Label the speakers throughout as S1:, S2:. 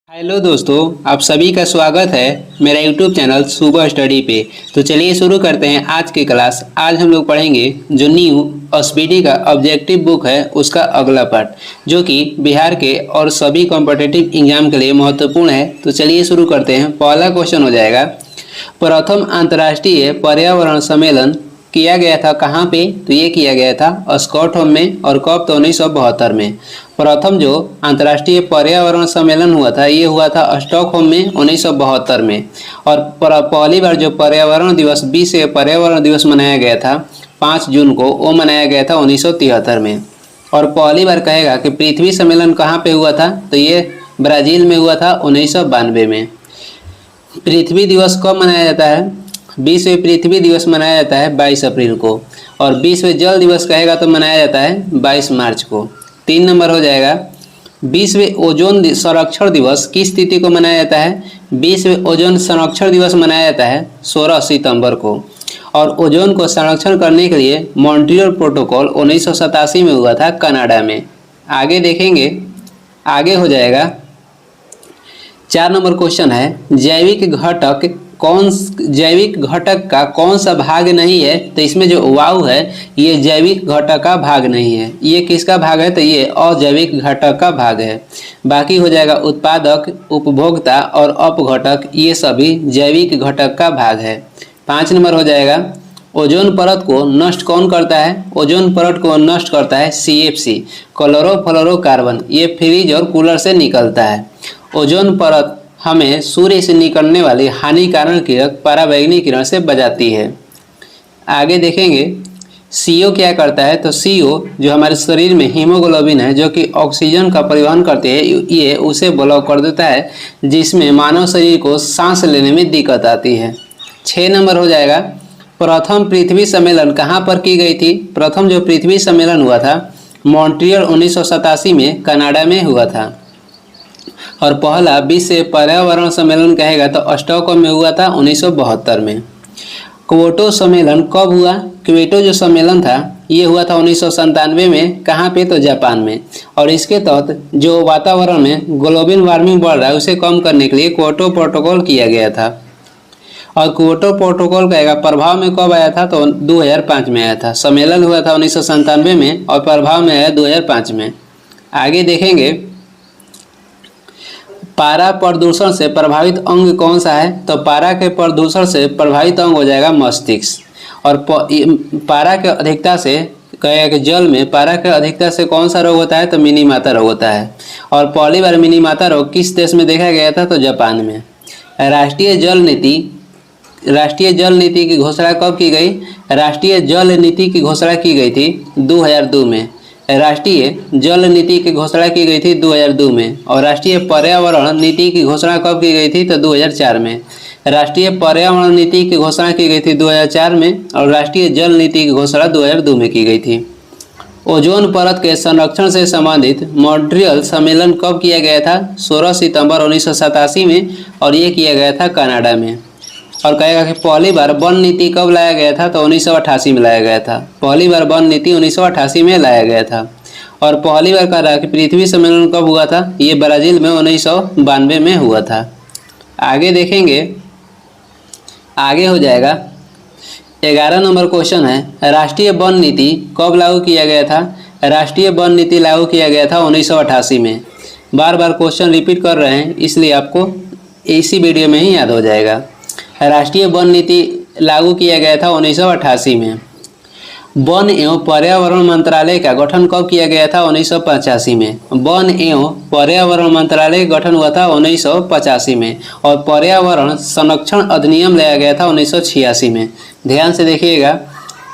S1: Hello दोस्तों, आप सभी का स्वागत है मेरा यूट्यूब चैनल सुबह स्टडी पे। तो चलिए शुरू करते हैं आज की क्लास। आज हम लोग पढ़ेंगे जो न्यू एसपीडी का ऑब्जेक्टिव बुक है उसका अगला पार्ट, जो कि बिहार के और सभी कॉम्पिटिटिव एग्जाम के लिए महत्वपूर्ण है। तो चलिए शुरू करते हैं। पहला क्वेश्चन हो जाएगा, प्रथम अंतर्राष्ट्रीय पर्यावरण सम्मेलन किया गया था कहाँ पे? तो ये किया गया था स्टॉकहोम में, और कब? तो 1972 में। प्रथम जो अंतर्राष्ट्रीय पर्यावरण सम्मेलन हुआ था ये हुआ था स्टॉकहोम में 1972 में। और पहली बार जो पर्यावरण दिवस विश्व पर्यावरण दिवस मनाया गया था 5 जून को, वो मनाया गया था 1973 में। और पहली बार कहेगा कि पृथ्वी सम्मेलन कहाँ पे हुआ था? तो ये ब्राज़ील में हुआ था 1992 में। पृथ्वी दिवस कब मनाया जाता है? विश्व पृथ्वी दिवस मनाया जाता है 22 अप्रैल को। और विश्व जल दिवस कहेगा तो मनाया जाता है 22 मार्च को। 3 नंबर हो जाएगा, विश्व ओजोन संरक्षण दिवस किस तिथि को मनाया जाता है? विश्व ओजोन संरक्षण दिवस मनाया जाता है 16 सितंबर को। और ओजोन को संरक्षण करने के लिए मॉन्ट्रियल प्रोटोकॉल 1987 में हुआ था कनाडा में। आगे देखेंगे, आगे हो जाएगा 4 नंबर क्वेश्चन है, जैविक घटक का कौन सा भाग नहीं है? तो इसमें जो वायु है ये जैविक घटक का भाग नहीं है। ये किसका भाग है? तो ये अजैविक घटक का भाग है। बाकी हो जाएगा उत्पादक, उपभोक्ता और अपघटक, ये सभी जैविक घटक का भाग है। 5 नंबर हो जाएगा, ओजोन परत को नष्ट कौन करता है? ओजोन परत को नष्ट करता है CFC, क्लोरोफ्लोरोकार्बन। ये फ्रिज और कूलर से निकलता है। ओजोन परत हमें सूर्य से निकलने वाली हानिकारक किरण पराबैंगनी किरण से बचाती है। आगे देखेंगे CO क्या करता है? तो CO जो हमारे शरीर में हीमोग्लोबिन है, जो कि ऑक्सीजन का परिवहन करते हैं, ये उसे ब्लॉक कर देता है, जिसमें मानव शरीर को सांस लेने में दिक्कत आती है। 6 नंबर हो जाएगा, प्रथम पृथ्वी सम्मेलन कहाँ पर की गई थी? प्रथम जो पृथ्वी सम्मेलन हुआ था मॉन्ट्रियल 1987 में कनाडा में हुआ था। और पहला विश्व पर्यावरण सम्मेलन कहेगा तो स्टॉकहोम में हुआ था 1972 में। क्योटो सम्मेलन कब हुआ? क्योटो जो सम्मेलन था ये हुआ था 1997 में। कहाँ पे? तो जापान में। और इसके तहत जो वातावरण में ग्लोबल वार्मिंग बढ़ रहा है उसे कम करने के लिए क्योटो प्रोटोकॉल किया गया था। और क्योटो प्रोटोकॉल कहेगा प्रभाव में कब आया था? तो 2005 में आया था। सम्मेलन हुआ था 1997 में और प्रभाव में आया 2005 में। आगे देखेंगे, पारा प्रदूषण से प्रभावित अंग कौन सा है? तो पारा के प्रदूषण से प्रभावित अंग हो जाएगा मस्तिष्क। और पारा के अधिकता से कहेगा कि जल में पारा के अधिकता से कौन सा रोग होता है? तो मिनी माता रोग होता है। और पहली बार मिनी माता रोग किस देश में देखा गया था? तो जापान में। राष्ट्रीय जल नीति की घोषणा कब की गई? राष्ट्रीय जल नीति की घोषणा की गई थी 2002 में। राष्ट्रीय जल नीति की घोषणा की गई थी 2002 में। और राष्ट्रीय पर्यावरण नीति की घोषणा कब की गई थी? तो 2004 में। राष्ट्रीय पर्यावरण नीति की घोषणा की गई थी 2004 में, और राष्ट्रीय जल नीति की घोषणा 2002 में की गई थी। ओजोन परत के संरक्षण से संबंधित मॉन्ट्रियल सम्मेलन कब किया गया था? 16 सितंबर 1987 में, और ये किया गया था कनाडा में। और कहेगा कि पहली बार वन नीति कब लाया गया था? तो 1988 में लाया गया था। पहली बार वन नीति 1988 में लाया गया था। और पहली बार कह रहा है कि पृथ्वी सम्मेलन कब हुआ था? ये ब्राज़ील में 1992 में हुआ था। आगे देखेंगे, आगे हो जाएगा 11 नंबर क्वेश्चन है, राष्ट्रीय वन नीति कब लागू किया गया था? राष्ट्रीय वन नीति लागू किया गया था 1988 में। बार बार क्वेश्चन रिपीट कर रहे हैं इसलिए आपको इसी वीडियो में ही याद हो जाएगा। राष्ट्रीय वन नीति लागू किया गया था 1988 में। वन एवं पर्यावरण मंत्रालय का गठन कब किया गया था? 1985 में। वन एवं पर्यावरण मंत्रालय गठन हुआ था 1985 में। और पर्यावरण संरक्षण अधिनियम लाया गया था 1986 में। ध्यान से देखिएगा,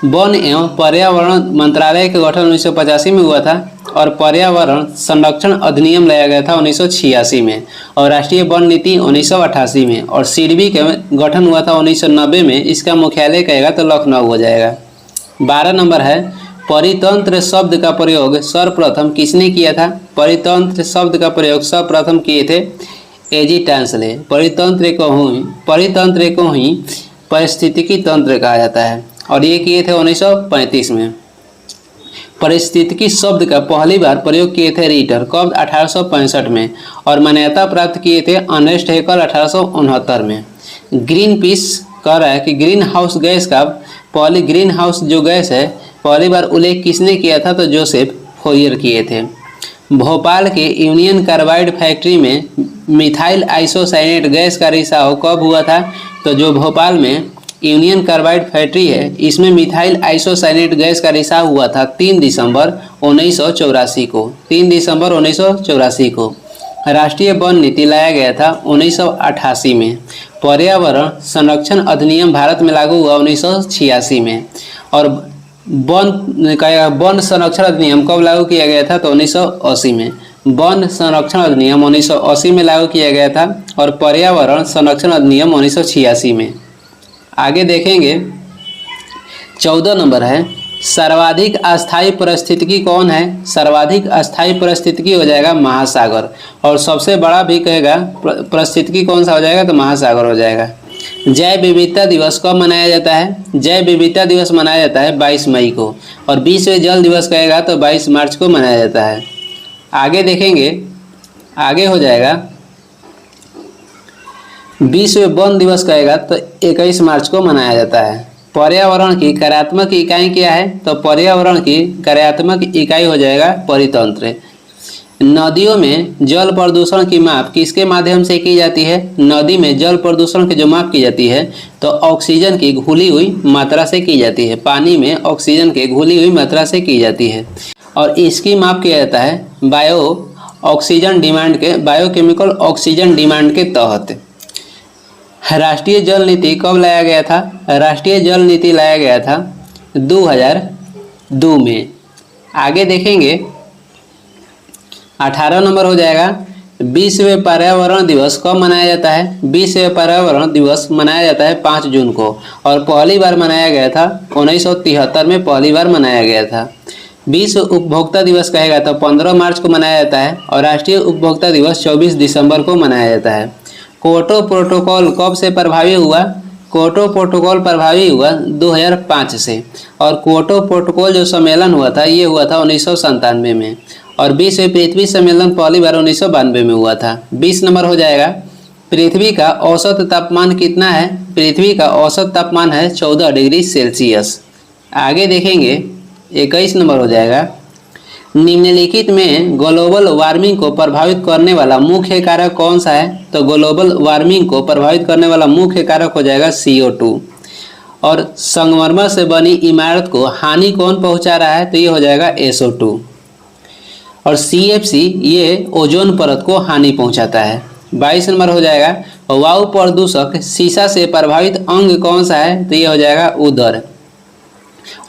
S1: वन एवं पर्यावरण मंत्रालय का गठन 1985 में हुआ था, और पर्यावरण संरक्षण अधिनियम लाया गया था 1986 में। और राष्ट्रीय वन नीति 1988 में। और सिडबी का गठन हुआ था 1990 में। इसका मुख्यालय कहेगा तो लखनऊ हो जाएगा। 12 नंबर है, परितंत्र शब्द का प्रयोग सर्वप्रथम किसने किया था? परितंत्र शब्द का प्रयोग सर्वप्रथम किए थे एजी टांसले। परितंत्र को ही पारिस्थितिकी तंत्र कहा जाता है, और ये किए थे 1935 में। पारिस्थितिकी शब्द का पहली बार प्रयोग किए थे रीटर, कब? 1865 में। और मान्यता प्राप्त किए थे अर्नेस्ट हैकेल 1869 में। ग्रीन पीस कह रहा है कि ग्रीन हाउस गैस का पहली ग्रीन हाउस जो गैस है पहली बार उल्लेख किसने किया था? तो जोसेफ फोरियर किए थे। भोपाल के यूनियन कार्बाइड फैक्ट्री में मिथाइल आइसोसाइनेट गैस का रिसाव कब हुआ था? तो जो भोपाल में यूनियन कार्बाइड फैक्ट्री है इसमें मिथाइल आइसोसाइनेट गैस का रिसाव हुआ था 3 दिसंबर 1984 को। 3 दिसंबर 1984 को। राष्ट्रीय वन नीति लाया गया था 1988 में। पर्यावरण संरक्षण अधिनियम भारत में लागू हुआ 1986 में। और वन संरक्षण अधिनियम कब लागू किया गया था? तो 1980 में। वन संरक्षण अधिनियम 1980 में लागू किया गया था और पर्यावरण संरक्षण अधिनियम 1986 में। आगे देखेंगे 14 नंबर है सर्वाधिक अस्थायी पारिस्थितिकी कौन है? सर्वाधिक अस्थायी पारिस्थितिकी हो जाएगा महासागर। और सबसे बड़ा भी कहेगा पारिस्थितिकी कौन सा हो जाएगा? तो महासागर हो जाएगा। जैव विविधता दिवस कब मनाया जाता है? जैव विविधता दिवस मनाया जाता है 22 मई को। और विश्व जल दिवस कहेगा तो 22 मार्च को मनाया जाता है। आगे देखेंगे, आगे हो जाएगा विश्व वन दिवस कहेगा तो 21 मार्च को मनाया जाता है। पर्यावरण की कार्यात्मक इकाई क्या है? तो पर्यावरण की कार्यात्मक इकाई हो जाएगा परितंत्र। नदियों में जल प्रदूषण की माप किसके माध्यम से की जाती है? नदी में जल प्रदूषण की जो माप की जाती है तो ऑक्सीजन की घुली हुई मात्रा से की जाती है। पानी में ऑक्सीजन की घुली हुई मात्रा से की जाती है। और इसकी माप किया जाता है बायोकेमिकल ऑक्सीजन डिमांड के तहत। राष्ट्रीय जल नीति कब लाया गया था? राष्ट्रीय जल नीति लाया गया था 2002 में। आगे देखेंगे 18 नंबर हो जाएगा विश्व पर्यावरण दिवस कब मनाया जाता है? विश्व पर्यावरण दिवस मनाया जाता है 5 जून को और पहली बार मनाया गया था 1973 में पहली बार मनाया गया था। विश्व उपभोक्ता दिवस कहेगा तो 15 मार्च को मनाया जाता है और राष्ट्रीय उपभोक्ता दिवस 24 दिसंबर को मनाया जाता है। क्योटो प्रोटोकॉल कब से प्रभावी हुआ? क्योटो प्रोटोकॉल प्रभावी हुआ 2005 से। और क्योटो प्रोटोकॉल जो सम्मेलन हुआ था ये हुआ था 1997 में। और विश्व पृथ्वी सम्मेलन पहली बार 1992 में हुआ था। 20 नंबर हो जाएगा पृथ्वी का औसत तापमान कितना है? पृथ्वी का औसत तापमान है 14 डिग्री सेल्सियस। आगे देखेंगे 21 नंबर हो जाएगा निम्नलिखित में ग्लोबल वार्मिंग को प्रभावित करने वाला मुख्य कारक कौन सा है? तो ग्लोबल वार्मिंग को प्रभावित करने वाला मुख्य कारक हो जाएगा CO2। और संगमरमर से बनी इमारत को हानि कौन पहुंचा रहा है? तो ये हो जाएगा SO2। और CFC ये ओजोन परत को हानि पहुंचाता है। 22 नंबर हो जाएगा वायु प्रदूषक शीशा से प्रभावित अंग कौन सा है? तो ये हो जाएगा उदर।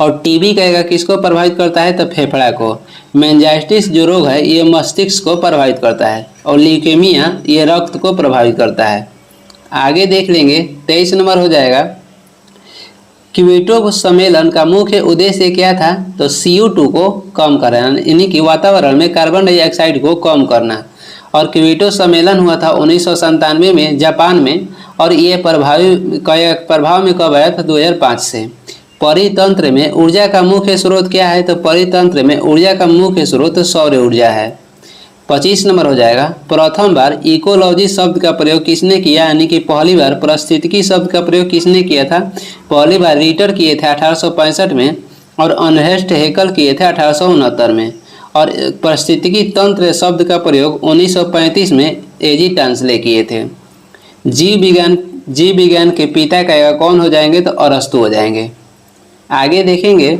S1: और टीबी कहेगा किसको प्रभावित करता है? तो फेफड़ा को। मेनिंजाइटिस जो रोग है ये मस्तिष्क को प्रभावित करता है और ल्यूकेमिया ये रक्त को प्रभावित करता है। आगे देख लेंगे 23 नंबर हो जाएगा क्योटो सम्मेलन का मुख्य उद्देश्य क्या था? तो CO2 को कम करना, यानी कि वातावरण में कार्बन डाइऑक्साइड को कम करना। और क्योटो सम्मेलन हुआ था 1997 में जापान में और ये प्रभाव में कब आया था? 2005 से। परितंत्र में ऊर्जा का मुख्य स्रोत क्या है? तो परितंत्र में ऊर्जा का मुख्य स्रोत सौर ऊर्जा है। 25 नंबर हो जाएगा प्रथम बार इकोलॉजी शब्द का प्रयोग किसने किया? यानी कि पहली बार पारिस्थितिकी शब्द का प्रयोग किसने किया था? पहली बार रीटर किए थे 1865 में और अर्नेस्ट हैकेल किए थे 1869 में। और पारिस्थितिकी तंत्र शब्द का प्रयोग 1935 में एजी टांसले किए थे। जीव विज्ञान के पिता का कौन हो जाएंगे? तो अरस्तु हो जाएंगे। आगे देखेंगे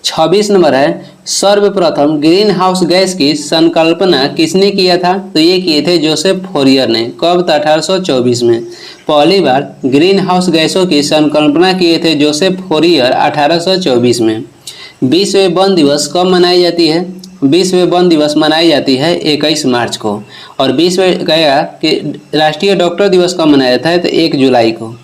S1: 26 नंबर है सर्वप्रथम ग्रीन हाउस गैस की संकल्पना किसने किया था? तो ये किए थे जोसेफ फोरियर ने। कब? तो 1824 में। पहली बार ग्रीन हाउस गैसों की संकल्पना किए थे जोसेफ फोरियर 1824 में। विश्व वन दिवस कब मनाई जाती है? विश्व वन दिवस मनाई जाती है 21 मार्च को। और विश्व कहेगा कि राष्ट्रीय डॉक्टर दिवस कब मनाया जाता है? तो 1 जुलाई को।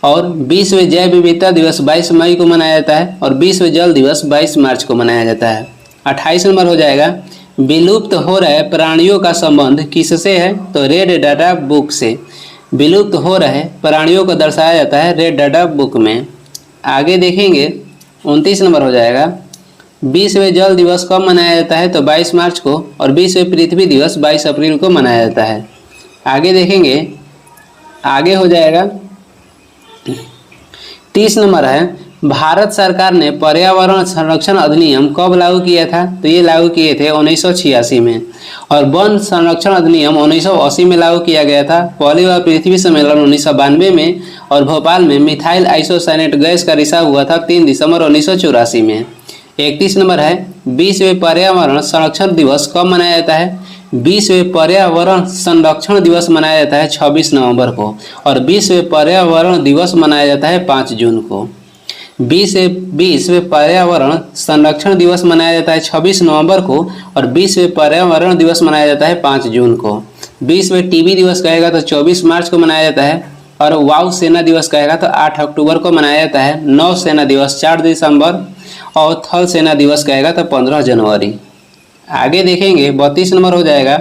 S1: और विश्व जैव विविधता दिवस 22 मई को मनाया जाता है और विश्व जल दिवस 22 मार्च को मनाया जाता है। 28 नंबर हो जाएगा विलुप्त हो रहे प्राणियों का संबंध किससे है? तो रेड डाटा बुक से। विलुप्त हो रहे प्राणियों को दर्शाया जाता है रेड डाटा बुक में। आगे देखेंगे 29 नंबर हो जाएगा 20वें जल दिवस कब मनाया जाता है? तो 22 मार्च को। और 20वें पृथ्वी दिवस 22 अप्रैल को मनाया जाता है। आगे देखेंगे, आगे हो जाएगा 30 नंबर है, भारत सरकार ने पर्यावरण संरक्षण अधिनियम कब लागू किया था? तो ये लागू किए थे 1986 में। और वन संरक्षण अधिनियम 1980 में लागू किया गया था। पहली बार पृथ्वी सम्मेलन 1992 में और भोपाल में मिथाइल आइसोसाइनेट गैस का रिसाव हुआ था 3 दिसंबर 1984 में। 31 नंबर है, 20वें पर्यावरण संरक्षण दिवस कब मनाया जाता है? 20वें पर्यावरण संरक्षण दिवस मनाया जाता है 26 नवंबर को। और 20वें पर्यावरण दिवस मनाया जाता है 5 जून को। 20वें पर्यावरण संरक्षण दिवस मनाया जाता है 26 नवंबर को। और 20वें पर्यावरण दिवस मनाया जाता है 5 जून को। 20वें टीबी दिवस कहेगा तो 24 मार्च को मनाया जाता है। और वायु सेना दिवस कहेगा तो 8 अक्टूबर को मनाया जाता है। नौ सेना दिवस 4 दिसंबर। और थल सेना दिवस कहेगा तो 15 जनवरी। आगे देखेंगे 32 नंबर हो जाएगा,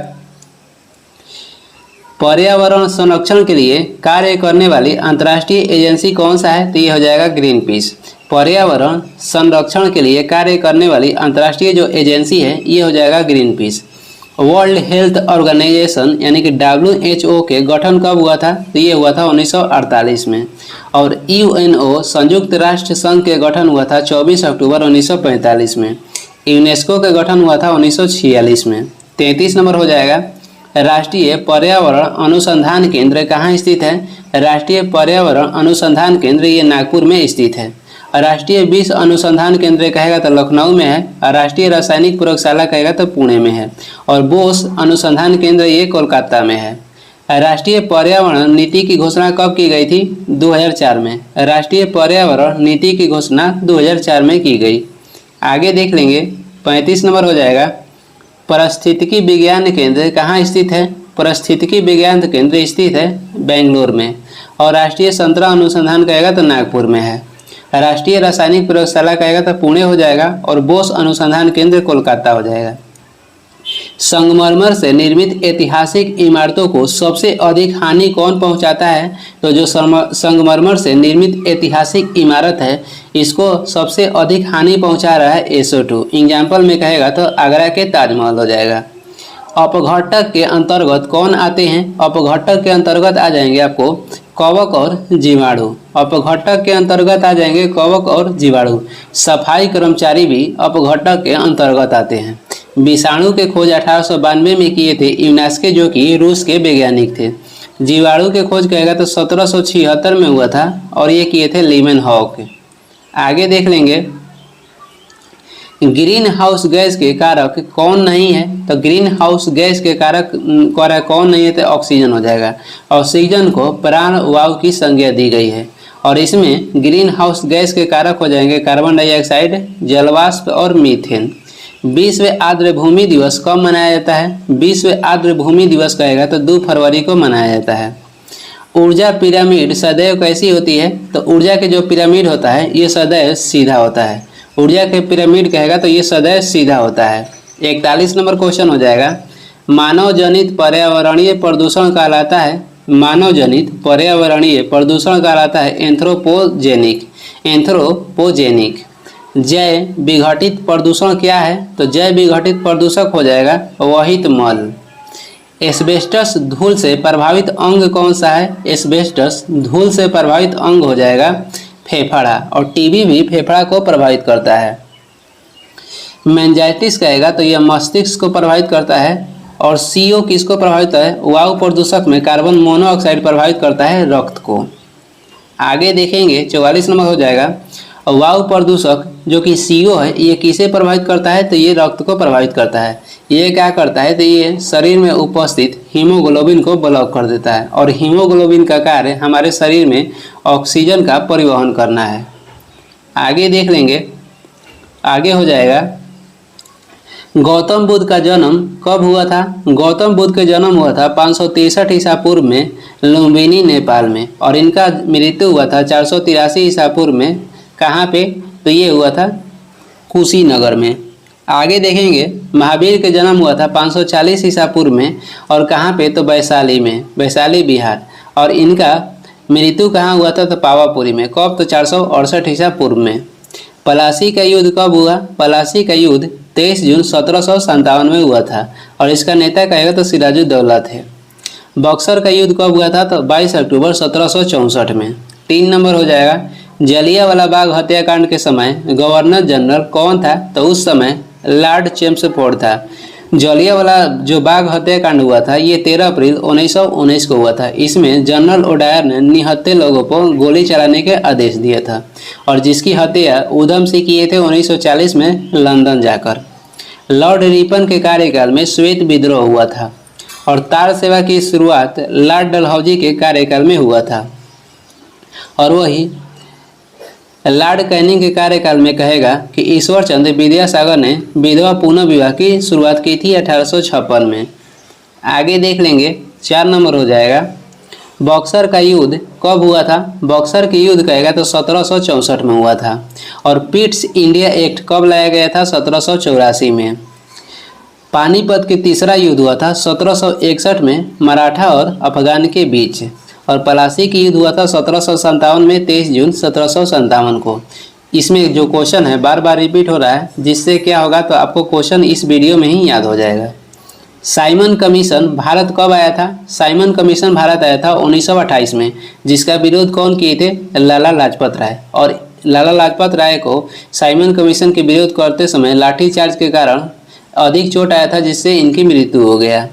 S1: पर्यावरण संरक्षण के लिए कार्य करने वाली अंतर्राष्ट्रीय एजेंसी कौन सा है? तो ये हो जाएगा ग्रीन पीस। पर्यावरण संरक्षण के लिए कार्य करने वाली अंतर्राष्ट्रीय जो एजेंसी है ये हो जाएगा green peace. World health organisation यानी कि WHO के गठन कब हुआ था? तो ये हुआ था 1948 में। और UNO संयुक्त राष्ट्र संघ के गठन हुआ था 24 अक्टूबर 1945 में। यूनेस्को का गठन हुआ था 1946 में। 33 नंबर हो जाएगा, राष्ट्रीय पर्यावरण अनुसंधान केंद्र कहाँ स्थित है? राष्ट्रीय पर्यावरण अनुसंधान केंद्र ये नागपुर में स्थित है। राष्ट्रीय विष अनुसंधान केंद्र कहेगा तो लखनऊ में है। और राष्ट्रीय रासायनिक प्रयोगशाला कहेगा तो पुणे में है। और बोस अनुसंधान केंद्र ये कोलकाता में है। राष्ट्रीय पर्यावरण नीति की घोषणा कब की गई थी? 2004 में। राष्ट्रीय पर्यावरण नीति की घोषणा 2004 में की गई। आगे देख लेंगे 35 नंबर हो जाएगा, पारिस्थितिकी विज्ञान केंद्र कहाँ स्थित है? पारिस्थितिकी विज्ञान केंद्र स्थित है बेंगलोर में। और राष्ट्रीय संतरा अनुसंधान कहेगा तो नागपुर में है। राष्ट्रीय रासायनिक प्रयोगशाला कहेगा तो पुणे हो जाएगा। और बोस अनुसंधान केंद्र कोलकाता हो जाएगा। संगमरमर से निर्मित ऐतिहासिक इमारतों को सबसे अधिक हानि कौन पहुंचाता है? तो जो संगमरमर से निर्मित ऐतिहासिक इमारत है इसको सबसे अधिक हानि पहुंचा रहा है SO2। एग्जाम्पल में कहेगा तो आगरा के ताजमहल हो जाएगा। अपघटक के अंतर्गत कौन आते हैं? अपघटक के अंतर्गत आ जाएंगे आपको कवक और जीवाणु। अपघटक के अंतर्गत आ जाएंगे कवक और जीवाणु। सफाई कर्मचारी भी अपघटक के अंतर्गत आते हैं। विषाणु के खोज 1892 में किए थे यूनेस्को जो कि रूस के वैज्ञानिक थे। जीवाणु के खोज कहेगा तो 1776 में हुआ था और ये किए थे लीमेनहॉक। आगे देख लेंगे, ग्रीन हाउस गैस के कारक कौन नहीं है? तो ग्रीन हाउस गैस के कारक कौन नहीं है? तो ऑक्सीजन हो जाएगा। ऑक्सीजन को प्राण वायु की संज्ञा दी गई है। और इसमें ग्रीन हाउस गैस के कारक हो जाएंगे कार्बन डाइऑक्साइड, जलवाष्प और मीथेन। 20वें आर्द्र भूमि दिवस कब मनाया जाता है? 20वें आर्द्र भूमि दिवस कहेगा तो 2 फरवरी को मनाया जाता है। ऊर्जा पिरामिड सदैव कैसी होती है? तो ऊर्जा के जो पिरामिड होता है ये सदैव सीधा होता है। ऊर्जा के पिरामिड कहेगा तो ये सदैव सीधा होता है। 41 नंबर क्वेश्चन हो जाएगा, मानव जनित पर्यावरणीय प्रदूषण कहलाता है, मानव जनित पर्यावरणीय प्रदूषण कहलाता है एंथ्रोपोजेनिक। एंथ्रोपोजेनिक। जैव विघटित प्रदूषण क्या है? तो जैव विघटित प्रदूषक हो जाएगा वहित मल। एस्बेस्टस धूल से प्रभावित अंग कौन सा है? एस्बेस्टस धूल से प्रभावित अंग हो जाएगा फेफड़ा। और टीबी भी फेफड़ा को प्रभावित करता है। मेंजाइटिस कहेगा तो यह मस्तिष्क को प्रभावित करता है। और CO किसको प्रभावित करता है? वायु प्रदूषक में कार्बन मोनोऑक्साइड प्रभावित करता है रक्त को। आगे देखेंगे 44 नंबर हो जाएगा, वायु प्रदूषक जो कि CO है ये किसे प्रभावित करता है? तो ये रक्त को प्रभावित करता है। ये क्या करता है? तो ये शरीर में उपस्थित हीमोग्लोबिन को ब्लॉक कर देता है। और हीमोग्लोबिन का कार्य हमारे शरीर में ऑक्सीजन का परिवहन करना है। आगे देख लेंगे, आगे हो जाएगा, गौतम बुद्ध का जन्म कब हुआ था? गौतम बुद्ध का जन्म हुआ था 563 ईसा पूर्व में लुम्बिनी नेपाल में। और इनका मृत्यु हुआ था 483 ईसा पूर्व में। कहाँ पे? तो ये हुआ था कुशीनगर में। आगे देखेंगे, महावीर का जन्म हुआ था 540 ईसा पूर्व में। और कहाँ पे? तो वैशाली में, वैशाली बिहार। और इनका मृत्यु कहाँ हुआ था? तो पावापुरी में। कब? तो 468 ईसा पूर्व में। पलासी का युद्ध कब हुआ? पलासी का युद्ध 23 जून 1757 में हुआ था और इसका नेता कहेगा तो सिराजुद्दौला थे। बक्सर का युद्ध कब हुआ था? तो 22 अक्टूबर 1764 में। 3 नंबर हो जाएगा, जलियांवाला बाग हत्याकांड के समय गवर्नर जनरल कौन था? तो उस समय लॉर्ड चेम्सफोर्ड था। जलियांवाला जो बाग हत्याकांड हुआ था ये 13 अप्रैल 1919 को हुआ था। इसमें जनरल ओडायर ने निहत्थे लोगों पर गोली चलाने के आदेश दिया था और जिसकी हत्या उधम सिंह किए थे 1940 में लंदन जाकर। लॉर्ड रिपन के कार्यकाल में श्वेत विद्रोह हुआ था और तार सेवा की शुरुआत लॉर्ड डलहौजी के कार्यकाल में हुआ था और वही लॉर्ड कैनिंग के कार्यकाल में कहेगा कि ईश्वर चंद्र विद्यासागर ने विधवा पुनः विवाह की शुरुआत की थी 1856 में। आगे देख लेंगे, 4 नंबर हो जाएगा, बक्सर का युद्ध कब हुआ था? बक्सर के युद्ध कहेगा तो 1764 में हुआ था और पिट्स इंडिया एक्ट कब लाया गया था? 1784 में। पानीपत के तीसरा युद्ध हुआ था 1761 में मराठा और अफगान के बीच और पलासी की युद्ध हुआ था 1757 में 23 जून 1757 को। इसमें जो क्वेश्चन है बार बार रिपीट हो रहा है, जिससे क्या होगा तो आपको क्वेश्चन इस वीडियो में ही याद हो जाएगा। साइमन कमीशन भारत कब आया था? साइमन कमीशन भारत आया था 1928 में, जिसका विरोध कौन किए थे? लाला लाजपत राय। और लाला लाजपत राय को साइमन कमीशन के विरोध करते समय लाठीचार्ज के कारण अधिक चोट आया था, जिससे इनकी मृत्यु हो गया।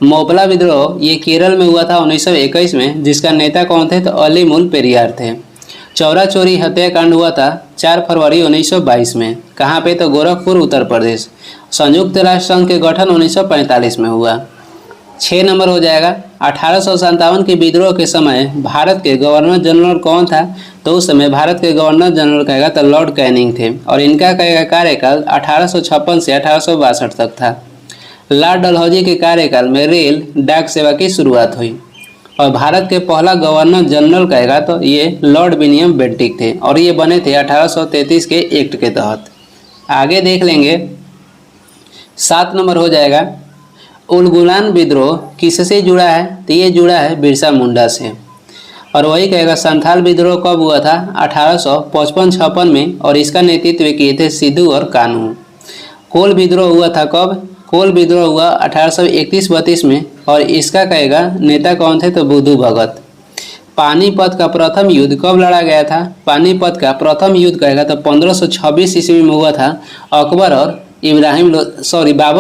S1: मोपला विद्रोह ये केरल में हुआ था 1921 में, जिसका नेता कौन थे? तो अलीमुल पेरियार थे। चौरा चोरी हत्याकांड हुआ था 4 फरवरी 1922 में। कहाँ पे? तो गोरखपुर, उत्तर प्रदेश। संयुक्त राष्ट्र संघ के गठन 1945 में हुआ। 6 नंबर हो जाएगा, 1857 के विद्रोह के समय भारत के गवर्नर जनरल कौन था? तो उस समय भारत के गवर्नर जनरल कहेगा तो लॉर्ड कैनिंग थे और इनका कहेगा कार्यकाल 1856 से 1862 तक था। लॉर्ड डलहौजी के कार्यकाल में रेल डाक सेवा की शुरुआत हुई और भारत के पहला गवर्नर जनरल कहेगा तो ये लॉर्ड विलियम बेंटिक थे और ये बने थे 1833 के एक्ट के तहत। आगे देख लेंगे, 7 नंबर हो जाएगा, उलगुलान विद्रोह किससे जुड़ा है? तो ये जुड़ा है बिरसा मुंडा से। और वही कहेगा संथाल विद्रोह कब हुआ था? 1855-56 में और इसका नेतृत्व किए थे सिद्धू और कान्हू। कोल विद्रोह हुआ था कब? कोल विद्रोह हुआ 1831-32 में और इसका कहेगा नेता कौन थे? तो बुद्धू भगत। पानीपत का प्रथम युद्ध कब लड़ा गया था? पानीपत का प्रथम युद्ध कहेगा तो 1526 ईस्वी में हुआ था बाबर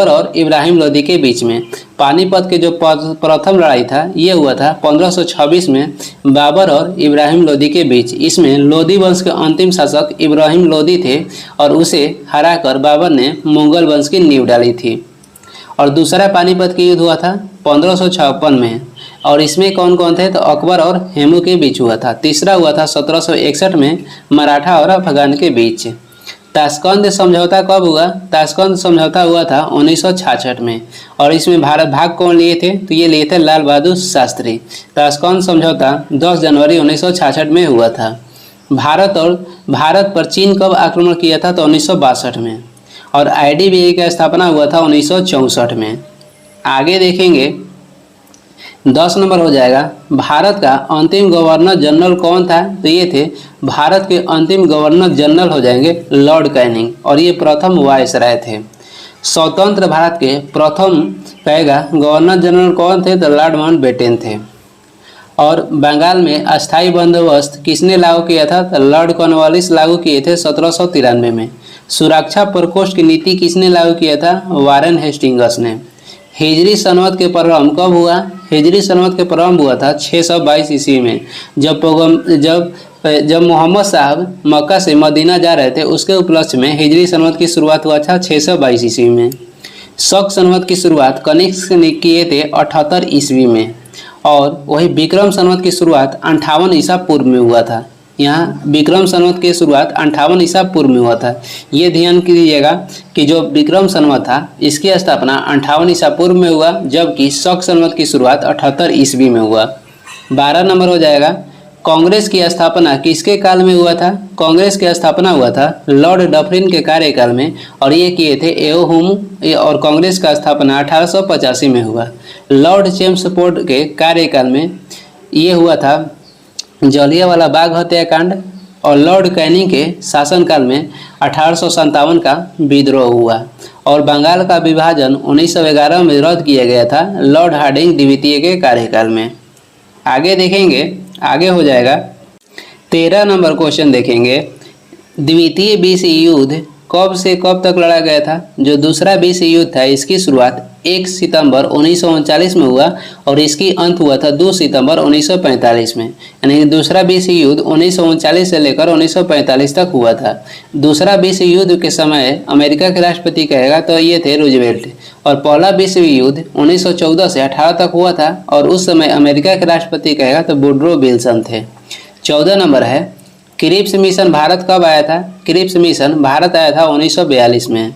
S1: और इब्राहिम लोदी के बीच में। पानीपत के जो प्रथम लड़ाई था ये हुआ था 1526 में बाबर और इब्राहिम लोदी के बीच। इसमें लोदी वंश के अंतिम शासक इब्राहिम लोदी थे और उसे हराकर बाबर ने मुगल वंश की नींव डाली थी। और दूसरा पानीपत की युद्ध हुआ था 1556 में और इसमें कौन कौन थे? तो अकबर और हेमू के बीच हुआ था। तीसरा हुआ था 1761 में मराठा और अफगान के बीच। ताशकंद समझौता कब हुआ? ताशकंद समझौता हुआ था 1966 में और इसमें भारत भाग कौन लिए थे? तो ये लिए थे लाल बहादुर शास्त्री। ताशकंद समझौता 10 जनवरी 1966 में हुआ था। भारत पर चीन कब आक्रमण किया था? तो 1962 में और IDBI का स्थापना हुआ था 1964 में। आगे देखेंगे, 10 नंबर हो जाएगा, भारत का अंतिम गवर्नर जनरल कौन था? तो ये थे भारत के अंतिम गवर्नर जनरल हो जाएंगे लॉर्ड कैनिंग और ये प्रथम वायसराय थे। स्वतंत्र भारत के प्रथम कहेगा गवर्नर जनरल कौन थे? तो लॉर्ड माउंटबेटन थे। और बंगाल में अस्थायी बंदोबस्त किसने लागू किया था? तो लॉर्ड कॉर्नवालिस लागू किए थे 1793 में। सुरक्षा प्रकोष्ठ की नीति किसने लागू किया था? वारेन हेस्टिंग्स ने। हिजरी सनवत के प्रारंभ कब हुआ? हिजरी सनवत के प्रारंभ हुआ था 622 ईस्वी में जब मोहम्मद साहब मक्का से मदीना जा रहे थे, उसके उपलक्ष्य में हिजरी सनवत की शुरुआत हुआ था 622 ईस्वी में। शक सनवत की शुरुआत कनिष्क ने किए थे 78 ईस्वी में और वही विक्रम संवत की शुरुआत 58 ईसा पूर्व में हुआ था। यहाँ विक्रम संवत की शुरुआत 58 ईसा पूर्व में हुआ था। ये ध्यान कीजिएगा कि जो विक्रम संवत था इसकी स्थापना 58 ईसा पूर्व में हुआ, जबकि शक संवत की शुरुआत 78 ईस्वी में हुआ। 12 नंबर हो जाएगा, कांग्रेस की स्थापना किसके काल में हुआ था? कांग्रेस की स्थापना हुआ था लॉर्ड डफरिन के कार्यकाल में और ये किए थे एओ हुम और कांग्रेस का स्थापना 1885 में हुआ। लॉर्ड चेम्सफोर्ड के कार्यकाल में ये हुआ था जलियांवाला बाग हत्याकांड और लॉर्ड कैनिंग के शासनकाल में 1857 का विद्रोह हुआ और बंगाल का विभाजन 1911 में रद्द किया गया था लॉर्ड हार्डिंग द्वितीय के कार्यकाल में। आगे देखेंगे, आगे हो जाएगा 13 नंबर क्वेश्चन देखेंगे। द्वितीय विश्व युद्ध कब से कब तक लड़ा गया था? जो दूसरा विश्व युद्ध था इसकी शुरुआत 1 सितंबर 1939 में हुआ और इसकी अंत हुआ था 2 सितंबर 1945 में। यानी कि दूसरा विश्व युद्ध 1939 से लेकर 1945 तक हुआ था। दूसरा विश्व युद्ध के समय अमेरिका के राष्ट्रपति कहेगा तो ये थे रूजवेल्ट, और पहला विश्व युद्ध 1914 से 18 तक हुआ था और उस समय अमेरिका के राष्ट्रपति कहेगा तो वुडरो विल्सन थे। 14 नंबर है क्रिप्स मिशन भारत कब आया था? क्रिप्स मिशन भारत आया था 1942 में।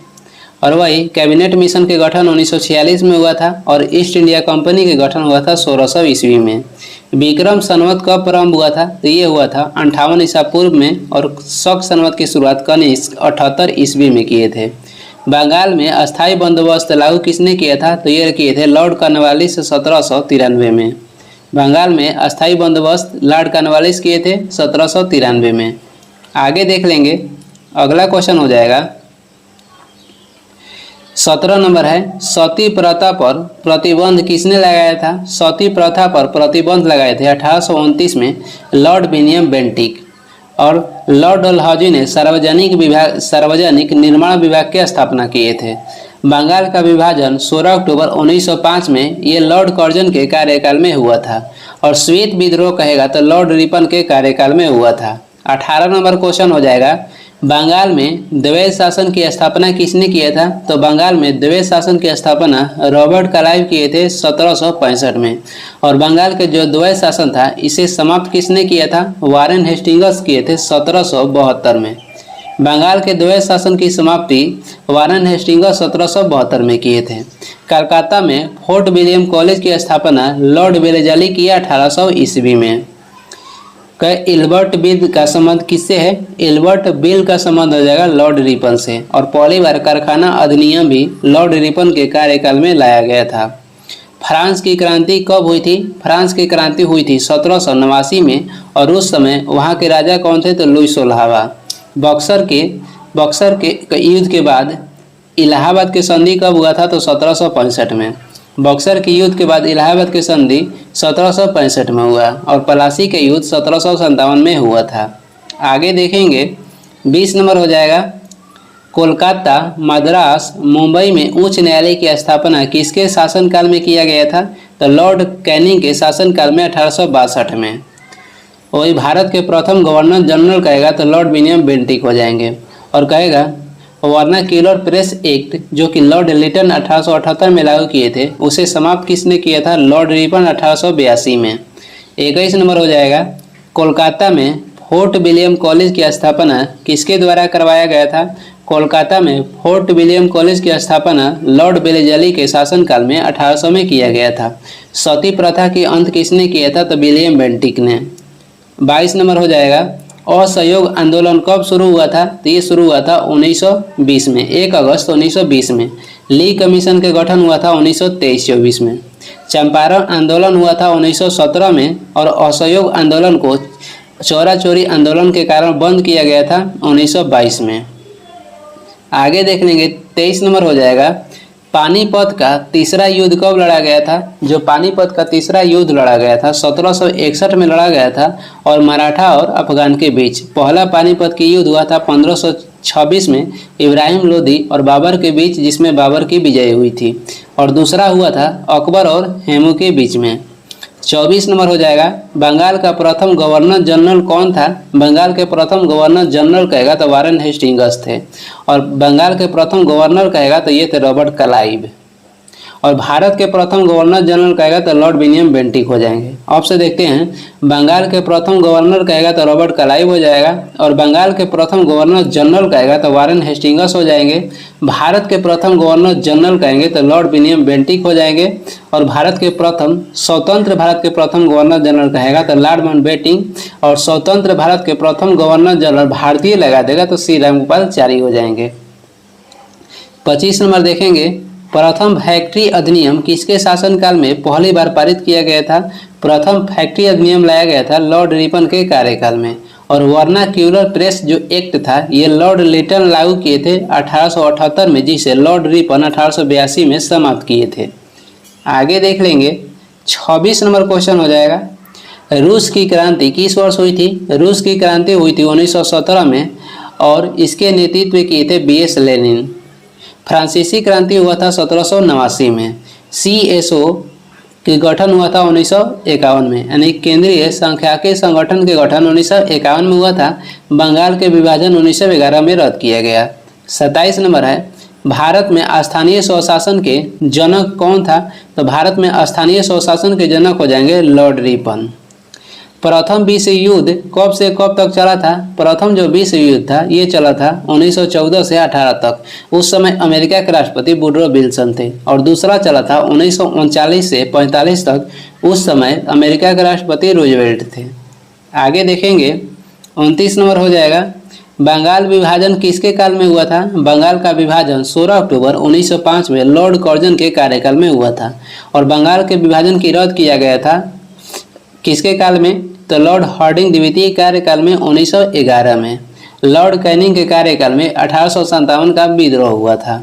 S1: और वही कैबिनेट मिशन के गठन 1946 में हुआ था और ईस्ट इंडिया कंपनी के गठन हुआ था 1600 ईस्वी में। विक्रम संवत कब प्रारंभ हुआ था? तो ये हुआ था 58 ईसा पूर्व में और शक संवत की शुरुआत कनिष्क 78 ईस्वी में किए थे। बंगाल में अस्थायी बंदोबस्त लागू किसने किया था? तो ये किए थे लॉर्ड कॉर्नवालिस 1793 में। बंगाल में अस्थायी बंदोबस्त लॉर्ड कॉर्नवालिस किए थे 1793 में। आगे देख लेंगे, अगला क्वेश्चन हो जाएगा 17 नंबर है सती प्रथा पर प्रतिबंध किसने लगाया था? सती प्रथा पर प्रतिबंध लगाए थे 1829 में लॉर्ड विलियम बेंटिक। और लॉर्ड डलहौजी ने सार्वजनिक निर्माण विभाग की स्थापना किए थे। बंगाल का विभाजन 16 अक्टूबर 1905 में ये लॉर्ड कर्जन के कार्यकाल में हुआ था और श्वेत विद्रोह कहेगा तो लॉर्ड रिपन के कार्यकाल में हुआ था। 18 नंबर क्वेश्चन हो जाएगा बंगाल में द्वैध शासन की स्थापना किसने किया था? तो बंगाल में द्वैध शासन की स्थापना रॉबर्ट क्लाइव किए थे 1765 में। और बंगाल के जो द्वैध शासन था इसे समाप्त किसने किया था? वारेन हेस्टिंग्स किए थे 1772 में। बंगाल के द्वैध शासन की समाप्ति वारेन हेस्टिंग्स 1772 में किए थे। कलकत्ता में फोर्ट विलियम कॉलेज की स्थापना लॉर्ड वेलेजली की 1800 ईस्वी में। एल्बर्ट बिल का संबंध किससे है? एल्बर्ट बिल का संबंध हो जाएगा लॉर्ड रिपन से। और पहली बार कारखाना अधिनियम भी लॉर्ड रिपन के कार्यकाल में लाया गया था। फ्रांस की क्रांति कब हुई थी? फ्रांस की क्रांति हुई थी 1789 में और उस समय वहाँ के राजा कौन थे? तो लुई 16वां। बक्सर के युद्ध के बाद इलाहाबाद की संधि कब हुआ था? तो 1765 में। बक्सर के युद्ध के बाद इलाहाबाद की संधि 1765 में हुआ और पलासी के युद्ध 1757 में हुआ था। आगे देखेंगे 20 नंबर हो जाएगा कोलकाता, मद्रास, मुंबई में उच्च न्यायालय की स्थापना किसके शासनकाल में किया गया था? तो लॉर्ड कैनिंग के शासनकाल में 1862 में। वही भारत के प्रथम गवर्नर जनरल कहेगा तो लॉर्ड विलियम बेंटिक हो जाएंगे। और कहेगा वर्नाक्यूलर प्रेस एक्ट जो कि लॉर्ड लिटन 1878 में लागू किए थे उसे समाप्त किसने किया था? लॉर्ड रिपन 1882 में। 21 नंबर हो जाएगा कोलकाता में फोर्ट विलियम कॉलेज की स्थापना किसके द्वारा करवाया गया था? कोलकाता में फोर्ट विलियम कॉलेज की स्थापना लॉर्ड वेलेजली के शासनकाल में 1800 में किया गया था। सती प्रथा की अंत किसने किया था? तो विलियम बेंटिक ने। 22 नंबर हो जाएगा असहयोग आंदोलन कब शुरू हुआ था? तो ये शुरू हुआ था 1920 में, 1 अगस्त 1920 में। ली कमीशन के गठन हुआ था 1923-24 में। चंपारण आंदोलन हुआ था 1917 में और असहयोग आंदोलन को चोरा चोरी आंदोलन के कारण बंद किया गया था 1922 में। आगे देख लेंगे 23 नंबर हो जाएगा पानीपत का तीसरा युद्ध कब लड़ा गया था? जो पानीपत का तीसरा युद्ध लड़ा गया था 1761 में लड़ा गया था और मराठा और अफगान के बीच। पहला पानीपत की युद्ध हुआ था 1526 में इब्राहिम लोदी और बाबर के बीच जिसमें बाबर की विजय हुई थी। और दूसरा हुआ था अकबर और हेमू के बीच में। 24 नंबर हो जाएगा बंगाल का प्रथम गवर्नर जनरल कौन था? बंगाल के प्रथम गवर्नर जनरल कहेगा तो वारेन हेस्टिंग्स थे। और बंगाल के प्रथम गवर्नर कहेगा तो ये थे रॉबर्ट क्लाइव। और भारत के प्रथम गवर्नर जनरल कहेगा तो लॉर्ड विलियम बेंटिक हो जाएंगे। अब से देखते हैं बंगाल के प्रथम गवर्नर कहेगा तो रॉबर्ट क्लाइव हो जाएगा और बंगाल के प्रथम गवर्नर जनरल कहेगा तो वारेन हेस्टिंग्स हो जाएंगे। भारत के प्रथम गवर्नर जनरल कहेंगे तो लॉर्ड विलियम बेंटिक हो जाएंगे। और भारत के प्रथम गवर्नर जनरल कहेगा तो लॉर्ड माउंटबेटन। और स्वतंत्र भारत के प्रथम गवर्नर जनरल भारतीय लगा देगा तो श्री रामगोपालचारी हो जाएंगे। 25 नंबर देखेंगे प्रथम फैक्ट्री अधिनियम किसके शासनकाल में पहली बार पारित किया गया था? प्रथम फैक्ट्री अधिनियम लाया गया था लॉर्ड रिपन के कार्यकाल में। और वर्नाक्यूलर प्रेस जो एक्ट था ये लॉर्ड लिटन लागू किए थे 1878 में, जिसे लॉर्ड रिपन 1882 में समाप्त किए थे। आगे देख लेंगे 26 नंबर क्वेश्चन हो जाएगा, रूस की क्रांति किस वर्ष हुई थी? रूस की क्रांति हुई थी 1917 में और इसके नेतृत्व किए थे BS लेनिन। फ्रांसीसी क्रांति हुआ था 1789 में। CSO के गठन हुआ था 1951 में, यानी केंद्रीय सांख्यिकी संगठन के गठन 1951 में हुआ था। बंगाल के विभाजन 1911 में रद्द किया गया। 27 नंबर है, भारत में स्थानीय स्वशासन के जनक कौन था? तो भारत में स्थानीय स्वशासन के जनक हो जाएंगे लॉर्ड रिपन। प्रथम विश्व युद्ध कब से कब तक चला था? प्रथम जो विश्व युद्ध था ये चला था 1914 से 18 तक। उस समय अमेरिका के राष्ट्रपति वुडरो विल्सन थे। और दूसरा चला था 1939 से 45 तक। उस समय अमेरिका के राष्ट्रपति रूजवेल्ट थे। आगे देखेंगे 29 नंबर हो जाएगा, बंगाल विभाजन किसके काल में हुआ था? बंगाल का विभाजन 16 अक्टूबर 1905 में लॉर्ड कर्जन के कार्यकाल में हुआ था। और बंगाल के विभाजन की रद्द किया गया था किसके काल में? तो लॉर्ड हार्डिंग द्वितीय कार्यकाल में 1911 में। लॉर्ड कैनिंग के कार्यकाल में 1857 का विद्रोह हुआ था।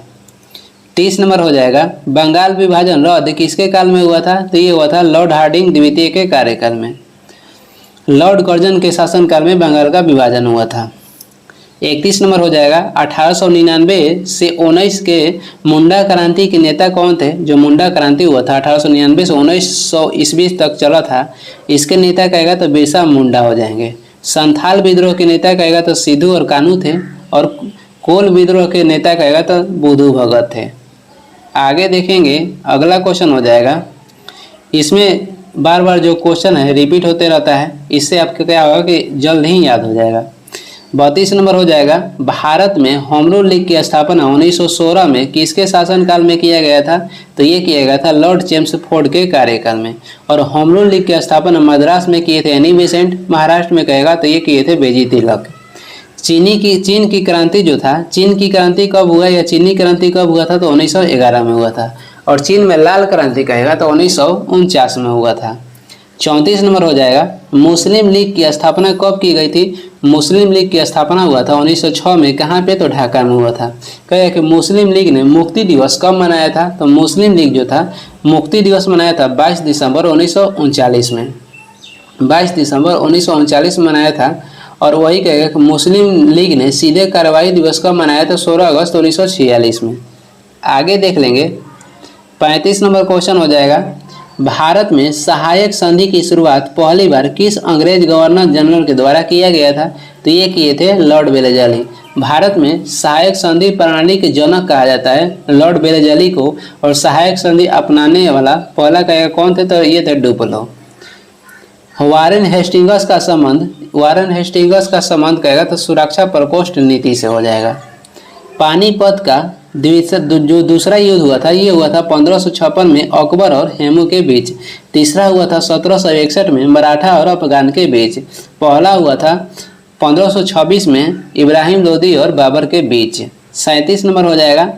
S1: 30 नंबर हो जाएगा, बंगाल विभाजन रद्द किसके काल में हुआ था? तो ये हुआ था लॉर्ड हार्डिंग द्वितीय के कार्यकाल में। लॉर्ड कर्जन के शासनकाल में बंगाल का विभाजन हुआ था। 31 नंबर हो जाएगा, 1899 से 19 के मुंडा क्रांति के नेता कौन थे? जो मुंडा क्रांति हुआ था 1899 से 1900 ईस्वी तक चला था, इसके नेता कहेगा तो बिरसा मुंडा हो जाएंगे। संथाल विद्रोह के नेता कहेगा तो सिद्धू और कानू थे। और कोल विद्रोह के नेता कहेगा तो बुधू भगत थे। आगे देखेंगे अगला क्वेश्चन हो जाएगा, इसमें बार बार जो क्वेश्चन है रिपीट होते रहता है, इससे आपको क्या होगा कि जल्द ही याद हो जाएगा। 32 नंबर हो जाएगा, भारत में होम रूल लीग की स्थापना 1916 में किसके शासनकाल में किया गया था? तो ये किया गया था लॉर्ड चेम्सफोर्ड के कार्यकाल में। और होम रूल लीग की स्थापना मद्रास में किए थे एनी बेसेंट, महाराष्ट्र में कहेगा तो ये किए थे बेजी तिलक। चीन की क्रांति जो था, चीन की क्रांति कब हुआ या चीनी क्रांति कब हुआ था? तो 1911 में हुआ था। और चीन में लाल क्रांति कहेगा तो 1949 में हुआ था। 34 नंबर हो जाएगा, मुस्लिम लीग की स्थापना कब की गई थी? मुस्लिम लीग की स्थापना हुआ था 1906 में। कहाँ पे? तो ढाका में हुआ था। कहे कि मुस्लिम लीग ने मुक्ति दिवस कब मनाया था? तो मुस्लिम लीग जो था मुक्ति दिवस मनाया था 22 दिसंबर 1939 में। 22 दिसंबर 1939 में मनाया था। और वही कहेगा कि मुस्लिम लीग ने सीधे कार्रवाई दिवस कब मनाया था? 16 अगस्त 1946 में। आगे देख लेंगे 35 नंबर क्वेश्चन हो जाएगा, भारत में सहायक संधि की शुरुआत पहली बार किस अंग्रेज गवर्नर जनरल के द्वारा किया गया था? तो ये किए थे लॉर्ड वेलेजली। भारत में सहायक संधि प्रणाली के जनक कहा जाता है लॉर्ड वेलेजली को। और सहायक संधि अपनाने वाला पहला कहेगा कौन थे? तो ये थे डुपलो। वारेन हेस्टिंग्स का संबंध कहेगा तो सुरक्षा प्रकोष्ठ नीति से हो जाएगा। पानीपत का जो दूसरा युद्ध हुआ था ये हुआ था 1556 में अकबर और हेमू के बीच। तीसरा हुआ था 1761 में मराठा और अफगान के बीच। पहला हुआ था 1526 में इब्राहिम लोदी और बाबर के बीच। 37 नंबर हो जाएगा,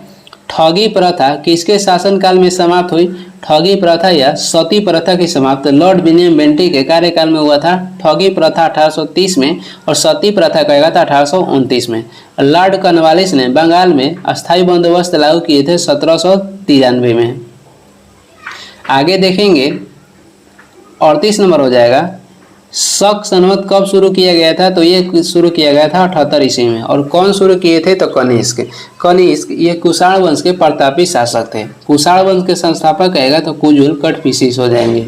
S1: ठगी प्रथा किसके शासनकाल में समाप्त हुई? ठगी प्रथा या सती प्रथा की समाप्त लॉर्ड विलियम बेंटिक के कार्यकाल में हुआ था। ठगी प्रथा 1830 में और सती प्रथा कहेगा था 1829 में। लॉर्ड कॉर्नवालिस ने बंगाल में अस्थायी बंदोबस्त लागू किए थे 1793 में। आगे देखेंगे 38 नंबर हो जाएगा, शक संवत कब शुरू किया गया था? तो ये शुरू किया गया था 78 ईस्वी में। और कौन शुरू किए थे? तो कनिष्क ये कुषाण वंश के प्रतापी शासक थे। कुषाण वंश के संस्थापक कहेगा तो कुजुल कटफिशिस हो जाएंगे।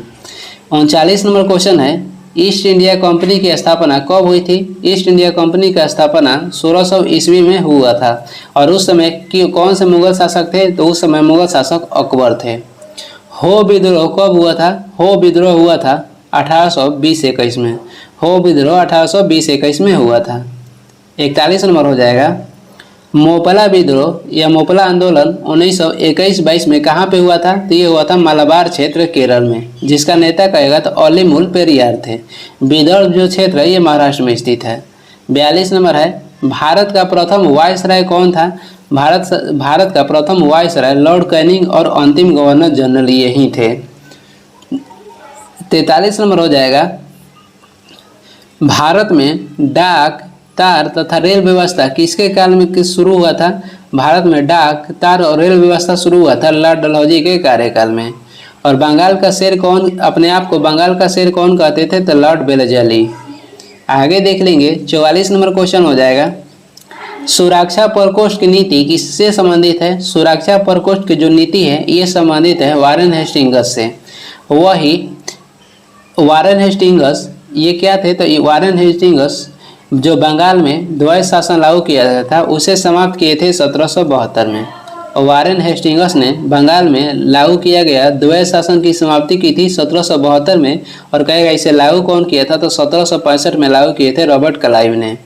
S1: 39 नंबर क्वेश्चन है, ईस्ट इंडिया कंपनी की स्थापना कब हुई थी? ईस्ट इंडिया कंपनी का स्थापना 1600 ईस्वी में हुआ था। और उस समय कौन से मुगल शासक थे? तो उस समय मुगल शासक अकबर थे। हो विद्रोह कब हुआ था? हो विद्रोह हुआ था 1820-21 में। हो विद्रोह 1820-21 में हुआ था। 41 नंबर हो जाएगा, मोपला विद्रोह या मोपला आंदोलन 1921-22 में कहाँ पे हुआ था? तो ये हुआ था मालाबार क्षेत्र केरल में, जिसका नेता कहेगा तो अलीमुल पेरियार थे। विदर्भ जो क्षेत्र है ये महाराष्ट्र में स्थित है। 42 नंबर है, भारत का प्रथम वायसराय कौन था? भारत का प्रथम वायसराय लॉर्ड कैनिंग और अंतिम गवर्नर जनरल यही थे। 43 नंबर हो जाएगा, भारत में डाक, तार तथा रेल व्यवस्था किसके काल में शुरू हुआ था? भारत में डाक, तार और रेल व्यवस्था शुरू हुआ था लॉर्ड डलहौजी के कार्यकाल में। और बंगाल का शेर कौन, अपने आप को बंगाल का शेर कौन कहते थे? तो लॉर्ड बेलेजली। आगे देख लेंगे, 44 नंबर क्वेश्चन हो जाएगा, सुरक्षा प्रकोष्ठ की नीति किससे संबंधित है? सुरक्षा प्रकोष्ठ की जो नीति है ये संबंधित है वारेन हेस्टिंग्स से। वही वारेन हेस्टिंग्स ये क्या थे? तो ये वारेन हेस्टिंग्स जो बंगाल में द्वैध शासन लागू किया गया था उसे समाप्त किए थे 1772 में। वारेन हेस्टिंग्स ने बंगाल में लागू किया गया द्वैध शासन की समाप्ति की थी 1772 में। और कहेगा इसे लागू कौन किया था? तो 1765 में लागू किए थे रॉबर्ट क्लाइव ने।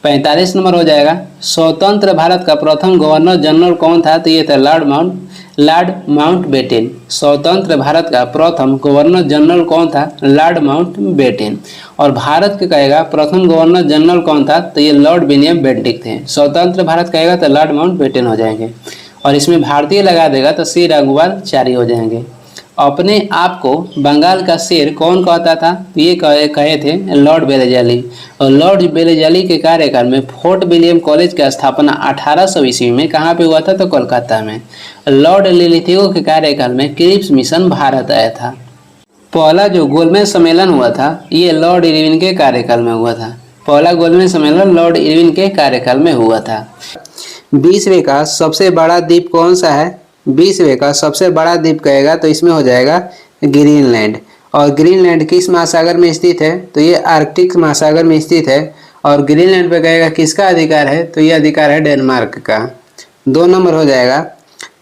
S1: 45 नंबर हो जाएगा, स्वतंत्र भारत का प्रथम गवर्नर जनरल कौन था? तो ये था लॉर्ड माउंटबेटन। स्वतंत्र भारत का प्रथम गवर्नर जनरल कौन था? Lord Mountbatten. और भारत के कहेगा प्रथम गवर्नर जनरल कौन था? तो ये लॉर्ड विलियम बेंटिक थे। स्वतंत्र भारत कहेगा तो लॉर्ड माउंटबेटन हो जाएंगे। और इसमें भारतीय लगा देगा तो सी राघुवाचारी हो जाएंगे। अपने आप को बंगाल का शेर कौन कहता था? तो ये कहे थे लॉर्ड बेलेजली। और लॉर्ड बेलेजली के कार्यकाल में फोर्ट विलियम कॉलेज की स्थापना 1800 ईस्वी में कहाँ पे हुआ था? तो कोलकाता में। लॉर्ड लिलिथियो के कार्यकाल में क्रिप्स मिशन भारत आया था। पहला जो गोलमेज सम्मेलन हुआ था ये लॉर्ड इरविन के कार्यकाल में हुआ था। पहला गोलमेज सम्मेलन लॉर्ड इरविन के कार्यकाल में हुआ था। विश्व का सबसे बड़ा द्वीप कौन सा है? विश्व का सबसे बड़ा द्वीप कहेगा तो इसमें हो जाएगा ग्रीनलैंड। और ग्रीनलैंड किस महासागर में स्थित है? तो ये आर्कटिक महासागर में स्थित है। और ग्रीनलैंड पे कहेगा किसका अधिकार है? तो ये अधिकार है डेनमार्क का। 2 नंबर हो जाएगा,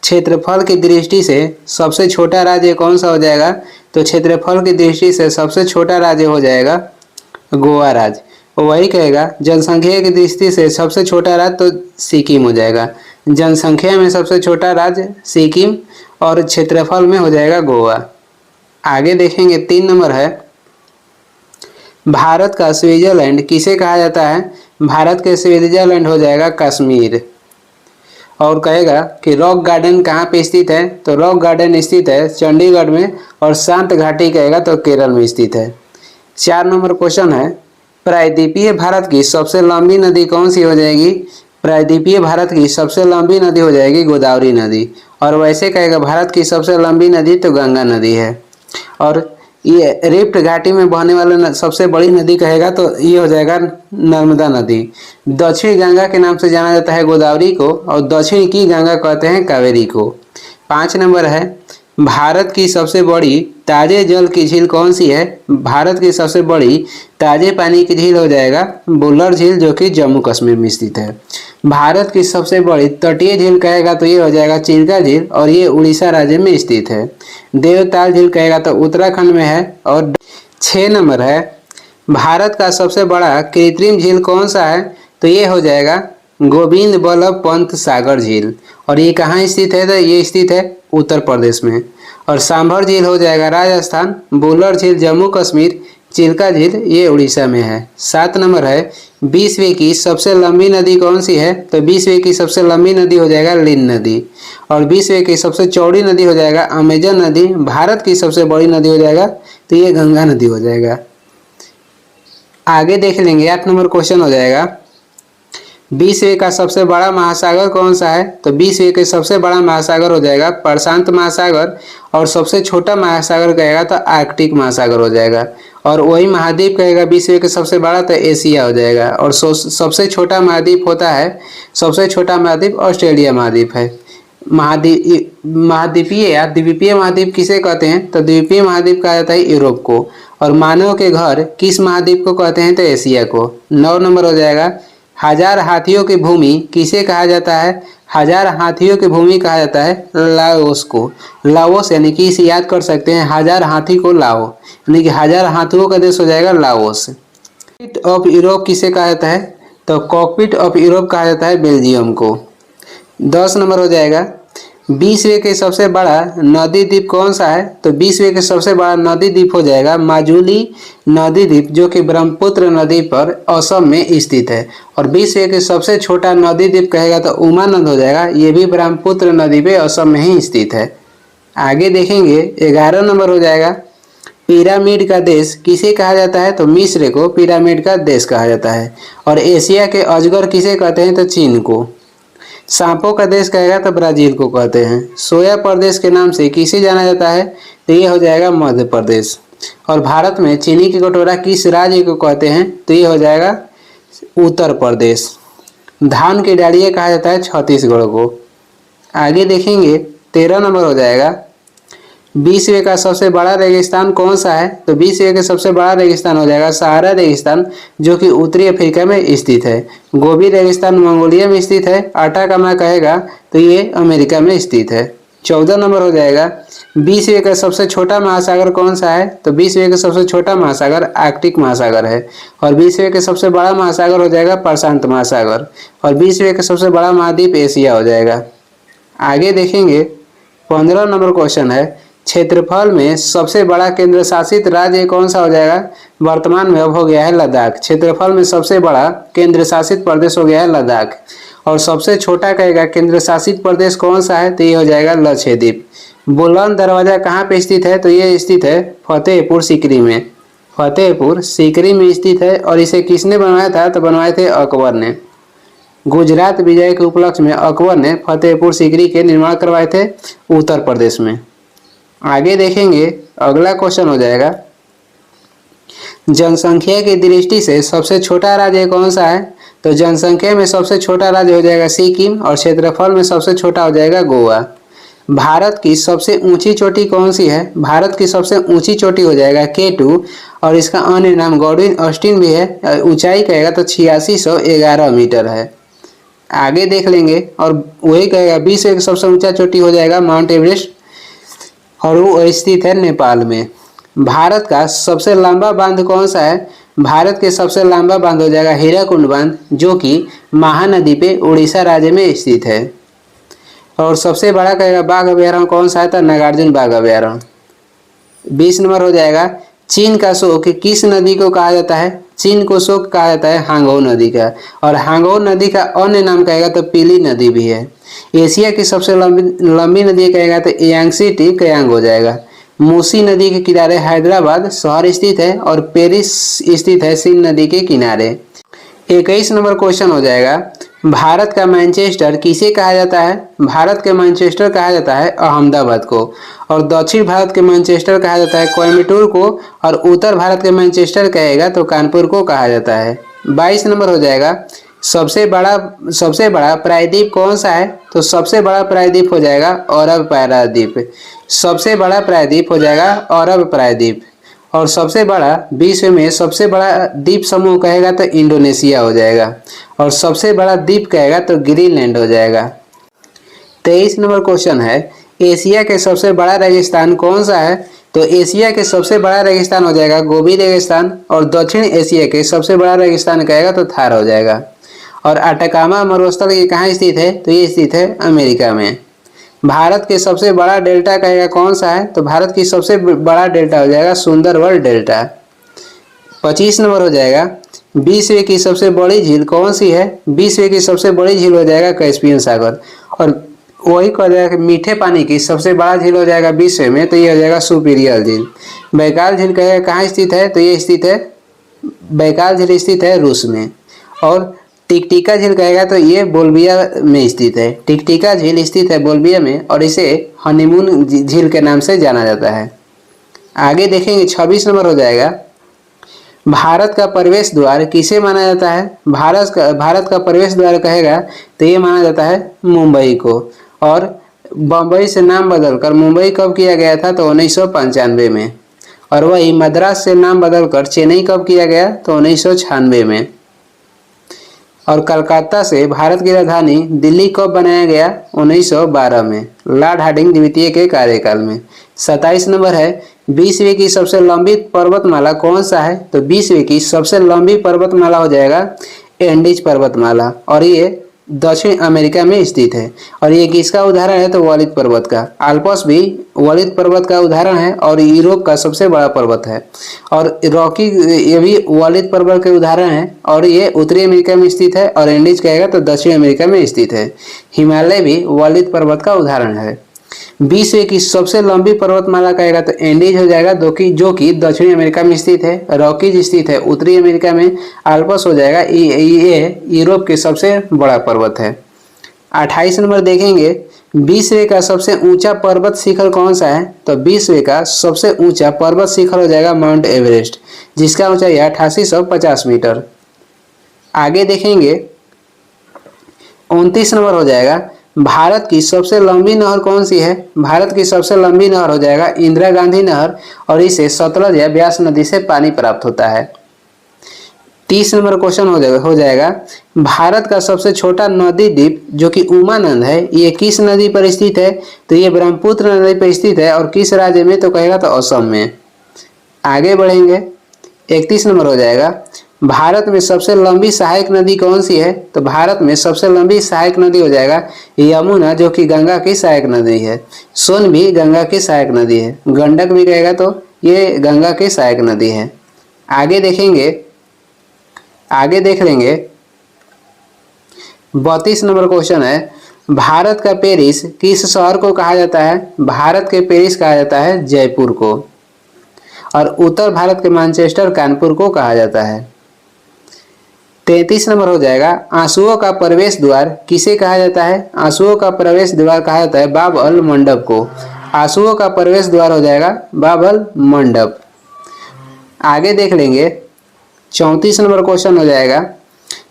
S1: क्षेत्रफल की दृष्टि से सबसे छोटा राज्य कौन सा हो जाएगा? तो क्षेत्रफल की दृष्टि से सबसे छोटा राज्य हो जाएगा गोवा राज्य। वही कहेगा जनसंख्या की दृष्टि से सबसे छोटा राज्य तो सिक्किम हो जाएगा। जनसंख्या में सबसे छोटा राज्य सिक्किम और क्षेत्रफल में हो जाएगा गोवा। आगे देखेंगे 3 नंबर है, भारत का स्विट्जरलैंड किसे कहा जाता है? भारत के स्विट्जरलैंड हो जाएगा कश्मीर। और कहेगा कि रॉक गार्डन कहाँ पे स्थित है? तो रॉक गार्डन स्थित है चंडीगढ़ में। और शांत घाटी कहेगा तो केरल में स्थित है। 4 नंबर क्वेश्चन है, प्रायद्वीपीय भारत की सबसे लंबी नदी कौन सी हो जाएगी? प्रायद्वीपीय भारत की सबसे लंबी नदी हो जाएगी गोदावरी नदी। और वैसे कहेगा भारत की सबसे लंबी नदी तो गंगा नदी है। और ये रिफ्ट घाटी में बहने वाला सबसे बड़ी नदी कहेगा तो ये हो जाएगा नर्मदा नदी। दक्षिणी गंगा के नाम से जाना जाता है गोदावरी को और दक्षिण की गंगा कहते हैं कावेरी को। 5 नंबर है, भारत की सबसे बड़ी ताजे जल की झील कौन सी है? भारत की सबसे बड़ी ताजे पानी की झील हो जाएगा बुल्लर झील जो कि जम्मू कश्मीर में स्थित है। भारत की सबसे बड़ी तटीय झील कहेगा तो ये हो जाएगा चिल्का झील और ये उड़ीसा राज्य में स्थित है। देवताल झील कहेगा तो उत्तराखंड में है। और 6 नंबर है, भारत का सबसे बड़ा कृत्रिम झील कौन सा है? तो ये हो जाएगा गोविंद बल्लभ पंत सागर झील। और ये कहाँ स्थित है? तो ये स्थित है उत्तर प्रदेश में। और सांभर झील हो जाएगा राजस्थान, बुल्लर झील जम्मू कश्मीर, चिल्का झील ये उड़ीसा में है। 7 नंबर है, विश्व की सबसे लंबी नदी कौन सी है? तो विश्व की सबसे लंबी नदी हो जाएगा लिन नदी। और विश्व की सबसे चौड़ी नदी हो जाएगा अमेजन नदी। भारत की सबसे बड़ी नदी हो जाएगा तो ये गंगा नदी हो जाएगा। आगे देख लेंगे 8 नंबर क्वेश्चन हो जाएगा, विश्व का सबसे बड़ा महासागर कौन सा है? तो विश्व के सबसे बड़ा महासागर हो जाएगा प्रशांत महासागर। और सबसे छोटा महासागर कहेगा तो आर्कटिक महासागर हो जाएगा। और वही महाद्वीप कहेगा विश्व के सबसे बड़ा तो एशिया हो जाएगा। और सबसे छोटा महाद्वीप होता है, सबसे छोटा महाद्वीप ऑस्ट्रेलिया महाद्वीप है। महाद्वीपीय या द्वीपीय महाद्वीप किसे कहते हैं? तो द्वीपीय महाद्वीप कहा जाता है यूरोप को। और मानव के घर किस महाद्वीप को कहते हैं? तो एशिया को। 9 नंबर हो जाएगा, हजार हाथियों की भूमि किसे कहा जाता है? हजार हाथियों की भूमि कहा जाता है लाओस को। लाओस यानी कि इसे याद कर सकते हैं, हजार हाथी को लाओ यानी कि हजार हाथियों का देश हो जाएगा लाओस। कॉकपिट ऑफ यूरोप किसे कहा जाता है? तो कॉकपिट ऑफ यूरोप कहा जाता है बेल्जियम को। 10 नंबर हो जाएगा, विश्व के सबसे बड़ा नदी द्वीप कौन सा है? तो विश्व के सबसे बड़ा नदी द्वीप हो जाएगा माजुली नदी द्वीप, जो कि ब्रह्मपुत्र नदी पर असम में स्थित है। और विश्व के सबसे छोटा नदी द्वीप कहेगा तो उमानंद हो जाएगा, ये भी ब्रह्मपुत्र नदी पे असम में ही स्थित है। आगे देखेंगे 11 नंबर हो जाएगा, पिरामिड का देश किसे कहा जाता है? तो मिस्र को पिरामिड का देश कहा जाता है। और एशिया के अजगर किसे कहते हैं? तो चीन को। सांपों का देश कहेगा तो ब्राजील को कहते हैं। सोया प्रदेश के नाम से किसे जाना जाता है? तो ये हो जाएगा मध्य प्रदेश। और भारत में चीनी की कटोरा किस राज्य को कहते हैं? तो ये हो जाएगा उत्तर प्रदेश। धान की डालिया कहा जाता है छत्तीसगढ़ को। आगे देखेंगे 13 नंबर हो जाएगा, विश्व का सबसे बड़ा रेगिस्तान कौन सा है? तो विश्व का सबसे बड़ा रेगिस्तान हो जाएगा सहारा रेगिस्तान, जो कि उत्तरी अफ्रीका में स्थित है। गोबी रेगिस्तान मंगोलिया में स्थित है। अटाकामा कहेगा तो ये अमेरिका में स्थित है। 14 नंबर हो जाएगा, विश्व का सबसे छोटा महासागर कौन सा है? तो विश्व का सबसे छोटा महासागर आर्कटिक महासागर है। और विश्व का सबसे बड़ा महासागर हो जाएगा प्रशांत महासागर। और विश्व का सबसे बड़ा महाद्वीप एशिया हो जाएगा। आगे देखेंगे 15 नंबर क्वेश्चन है, क्षेत्रफल में सबसे बड़ा केंद्र शासित राज्य कौन सा हो जाएगा? वर्तमान में अब हो गया है लद्दाख। क्षेत्रफल में सबसे बड़ा केंद्र शासित प्रदेश हो गया है लद्दाख। और सबसे छोटा कहेगा केंद्र शासित प्रदेश कौन सा है? तो ये हो जाएगा लक्षद्वीप। बुलंद दरवाजा कहाँ पे स्थित है? तो ये स्थित है फतेहपुर सीकरी में। फतेहपुर सीकरी में स्थित है। और इसे किसने बनवाया था? तो बनवाए थे अकबर ने। गुजरात विजय के उपलक्ष्य में अकबर ने फतेहपुर सीकरी के निर्माण करवाए थे उत्तर प्रदेश में। आगे देखेंगे अगला क्वेश्चन हो जाएगा, जनसंख्या की दृष्टि से सबसे छोटा राज्य कौन सा है? तो जनसंख्या में सबसे छोटा राज्य हो जाएगा सिक्किम। और क्षेत्रफल में सबसे छोटा हो जाएगा गोवा। भारत की सबसे ऊंची चोटी कौन सी है? भारत की सबसे ऊंची चोटी हो जाएगा K2। और इसका अन्य नाम गॉडविन ऑस्टिन भी है। ऊंचाई कहेगा तो 8611 मीटर है। आगे देख लेंगे और वही कहेगा विश्व की सबसे ऊंचा चोटी हो जाएगा माउंट एवरेस्ट, और वो स्थित है नेपाल में। भारत का सबसे लंबा बांध कौन सा है? भारत के सबसे लंबा बांध हो जाएगा हीराकुंड बांध, जो कि महानदी पे उड़ीसा राज्य में स्थित है। और सबसे बड़ा कहेगा बाघ अभयारण्य कौन सा है? तो नागार्जुन बाघ अभयारण्य। 20 नंबर हो जाएगा, चीन का शोक किस नदी को कहा जाता है? चीन को शोक कहा जाता है हांगो नदी का। और हांगो नदी का अन्य नाम कहेगा तो पीली नदी भी है। एशिया की सबसे लंबी नदी कहेगा तो यांगसी टी कयांग हो जाएगा। मूसी नदी के किनारे हैदराबाद शहर स्थित है। और पेरिस स्थित है सिंध नदी के किनारे। 21 नंबर क्वेश्चन हो जाएगा, भारत का मैनचेस्टर किसे कहा जाता है? भारत के मैनचेस्टर कहा जाता है अहमदाबाद को। और दक्षिण भारत के मैनचेस्टर कहा जाता है कोयम्बटूर को। और उत्तर भारत के मैनचेस्टर कहेगा तो कानपुर को कहा जाता है। 22 नंबर हो जाएगा, सबसे बड़ा प्रायद्वीप कौन सा है? तो सबसे बड़ा प्रायद्वीप हो जाएगा अरब प्रायद्वीप। सबसे बड़ा प्रायद्वीप हो जाएगा अरब प्रायद्वीप। और सबसे बड़ा विश्व में सबसे बड़ा द्वीप समूह कहेगा तो इंडोनेशिया हो जाएगा। और सबसे बड़ा द्वीप कहेगा तो ग्रीनलैंड हो जाएगा। 23 नंबर क्वेश्चन है, एशिया के सबसे बड़ा रेगिस्तान कौन सा है? तो एशिया के सबसे बड़ा रेगिस्तान हो जाएगा गोबी रेगिस्तान। और दक्षिण एशिया के सबसे बड़ा रेगिस्तान कहेगा तो थार हो जाएगा। और अटाकामा मरुस्थल ये कहाँ स्थित है? तो ये स्थित है अमेरिका में। भारत के सबसे बड़ा डेल्टा कहेगा कौन सा है? तो भारत की सबसे बड़ा डेल्टा हो जाएगा सुंदरवन डेल्टा। 25 नंबर हो जाएगा, विश्व की सबसे बड़ी झील कौन सी है? विश्व की सबसे बड़ी झील हो जाएगा कैस्पियन सागर। और वही कह जाएगा कि मीठे पानी की सबसे बड़ा झील हो जाएगा विश्व में, तो ये हो जाएगा सुपीरियर झील। बैकाल झील कहेगा कहाँ स्थित है? तो ये स्थित है, बैकाल झील स्थित है रूस में। और टिकटिका झील कहेगा तो ये बोल्विया में स्थित है। टिकटिका झील स्थित है बोल्विया में। और इसे हनीमून झील के नाम से जाना जाता है। आगे देखेंगे 26 नंबर हो जाएगा, भारत का प्रवेश द्वार किसे माना जाता है? भारत का प्रवेश द्वार कहेगा तो ये माना जाता है मुंबई को। और बम्बई से नाम बदलकर मुंबई कब किया गया था? तो 1995 में। और वही मद्रास से नाम बदलकर चेन्नई कब किया गया? तो 1996 में। और कलकत्ता से भारत की राजधानी दिल्ली कब बनाया गया? 1912 में, लॉर्ड हार्डिंग द्वितीय के कार्यकाल में। 27 नंबर है, विश्व की सबसे लंबी पर्वतमाला कौन सा है? तो विश्व की सबसे लंबी पर्वतमाला हो जाएगा एंडीज पर्वतमाला। और ये दक्षिण अमेरिका में स्थित है। और ये किसका उदाहरण है? तो वॉलित पर्वत का। आल्प्स भी वॉलित पर्वत का उदाहरण है और यूरोप का सबसे बड़ा पर्वत है। और रॉकी ये भी वॉलित पर्वत के उदाहरण है और ये उत्तरी अमेरिका में स्थित है। और एंडीज कहेगा तो दक्षिण अमेरिका में स्थित है। हिमालय भी वॉलित पर्वत का उदाहरण है। विश्व की सबसे लंबी पर्वतमाला कहेगा तो एंडीज हो जाएगा, जो कि दक्षिणी अमेरिका में स्थित है। रॉकीज स्थित है उत्तरी अमेरिका में। आल्प्स हो जाएगा ये यूरोप के सबसे बड़ा पर्वत है। 28 नंबर देखेंगे, विश्व का सबसे ऊंचा पर्वत शिखर कौन सा है? तो विश्व का सबसे ऊंचा पर्वत शिखर हो जाएगा माउंट एवरेस्ट, जिसका ऊंचाई है 8850 मीटर। आगे देखेंगे 29 नंबर हो जाएगा, भारत की सबसे लंबी नहर कौन सी है? भारत की सबसे लंबी नहर हो जाएगा इंदिरा गांधी नहर और इसे सतलज या ब्यास नदी से पानी प्राप्त होता है। 30 नंबर क्वेश्चन हो जाएगा, भारत का सबसे छोटा नदी द्वीप जो कि उमानंद है, ये किस नदी पर स्थित है? तो ये ब्रह्मपुत्र नदी पर स्थित है। और किस राज्य में? तो कहेगा तो असम में। आगे बढ़ेंगे 31 नंबर हो जाएगा, भारत में सबसे लंबी सहायक नदी कौन सी है? तो भारत में सबसे लंबी सहायक नदी हो जाएगा यमुना, जो कि गंगा की सहायक नदी है। सोन भी गंगा की सहायक नदी है। गंडक भी कहेगा तो ये गंगा की सहायक नदी है। आगे देख लेंगे 32 नंबर क्वेश्चन है, भारत का पेरिस किस शहर को कहा जाता है? भारत के पेरिस कहा जाता है जयपुर को। और उत्तर भारत के मैनचेस्टर कानपुर को कहा जाता है। 33 नंबर हो जाएगा, आंसुओं का प्रवेश द्वार किसे कहा जाता है? आंसुओं का प्रवेश द्वार कहा जाता है बाबल मंडप को। आंसुओं का प्रवेश द्वार हो जाएगा बाबल मंडप। आगे देख लेंगे 34 नंबर क्वेश्चन हो जाएगा,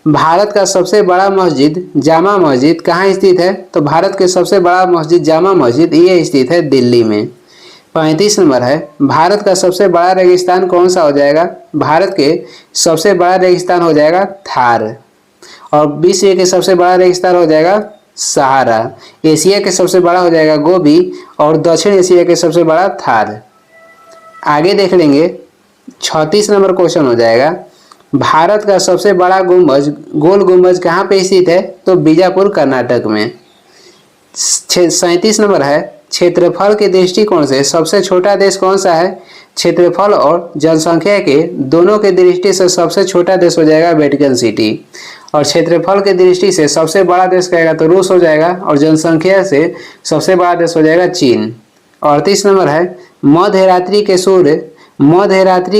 S1: भारत का सबसे बड़ा मस्जिद जामा मस्जिद कहाँ स्थित है? तो भारत के सबसे बड़ा मस्जिद जामा मस्जिद ये स्थित है दिल्ली में। 35 नंबर है, भारत का सबसे बड़ा रेगिस्तान कौन सा हो जाएगा? भारत के सबसे बड़ा रेगिस्तान हो जाएगा थार। और विश्व के सबसे बड़ा रेगिस्तान हो जाएगा सहारा। एशिया के सबसे बड़ा हो जाएगा गोबी और दक्षिण एशिया के सबसे बड़ा थार। आगे देख लेंगे 36 नंबर क्वेश्चन हो जाएगा, भारत का सबसे बड़ा गुंबज गोल गुंबज कहाँ पे स्थित है? तो बीजापुर कर्नाटक में। 37 नंबर है, क्षेत्रफल के दृष्टिकोण से सबसे छोटा देश कौन सा है? क्षेत्रफल और जनसंख्या के दोनों के दृष्टि से सबसे छोटा देश हो जाएगा वेटिकन सिटी। और क्षेत्रफल के दृष्टि से सबसे बड़ा देश कहेगा तो रूस हो जाएगा। और जनसंख्या से सबसे बड़ा देश हो जाएगा चीन। 38 नंबर है, मध्यरात्रि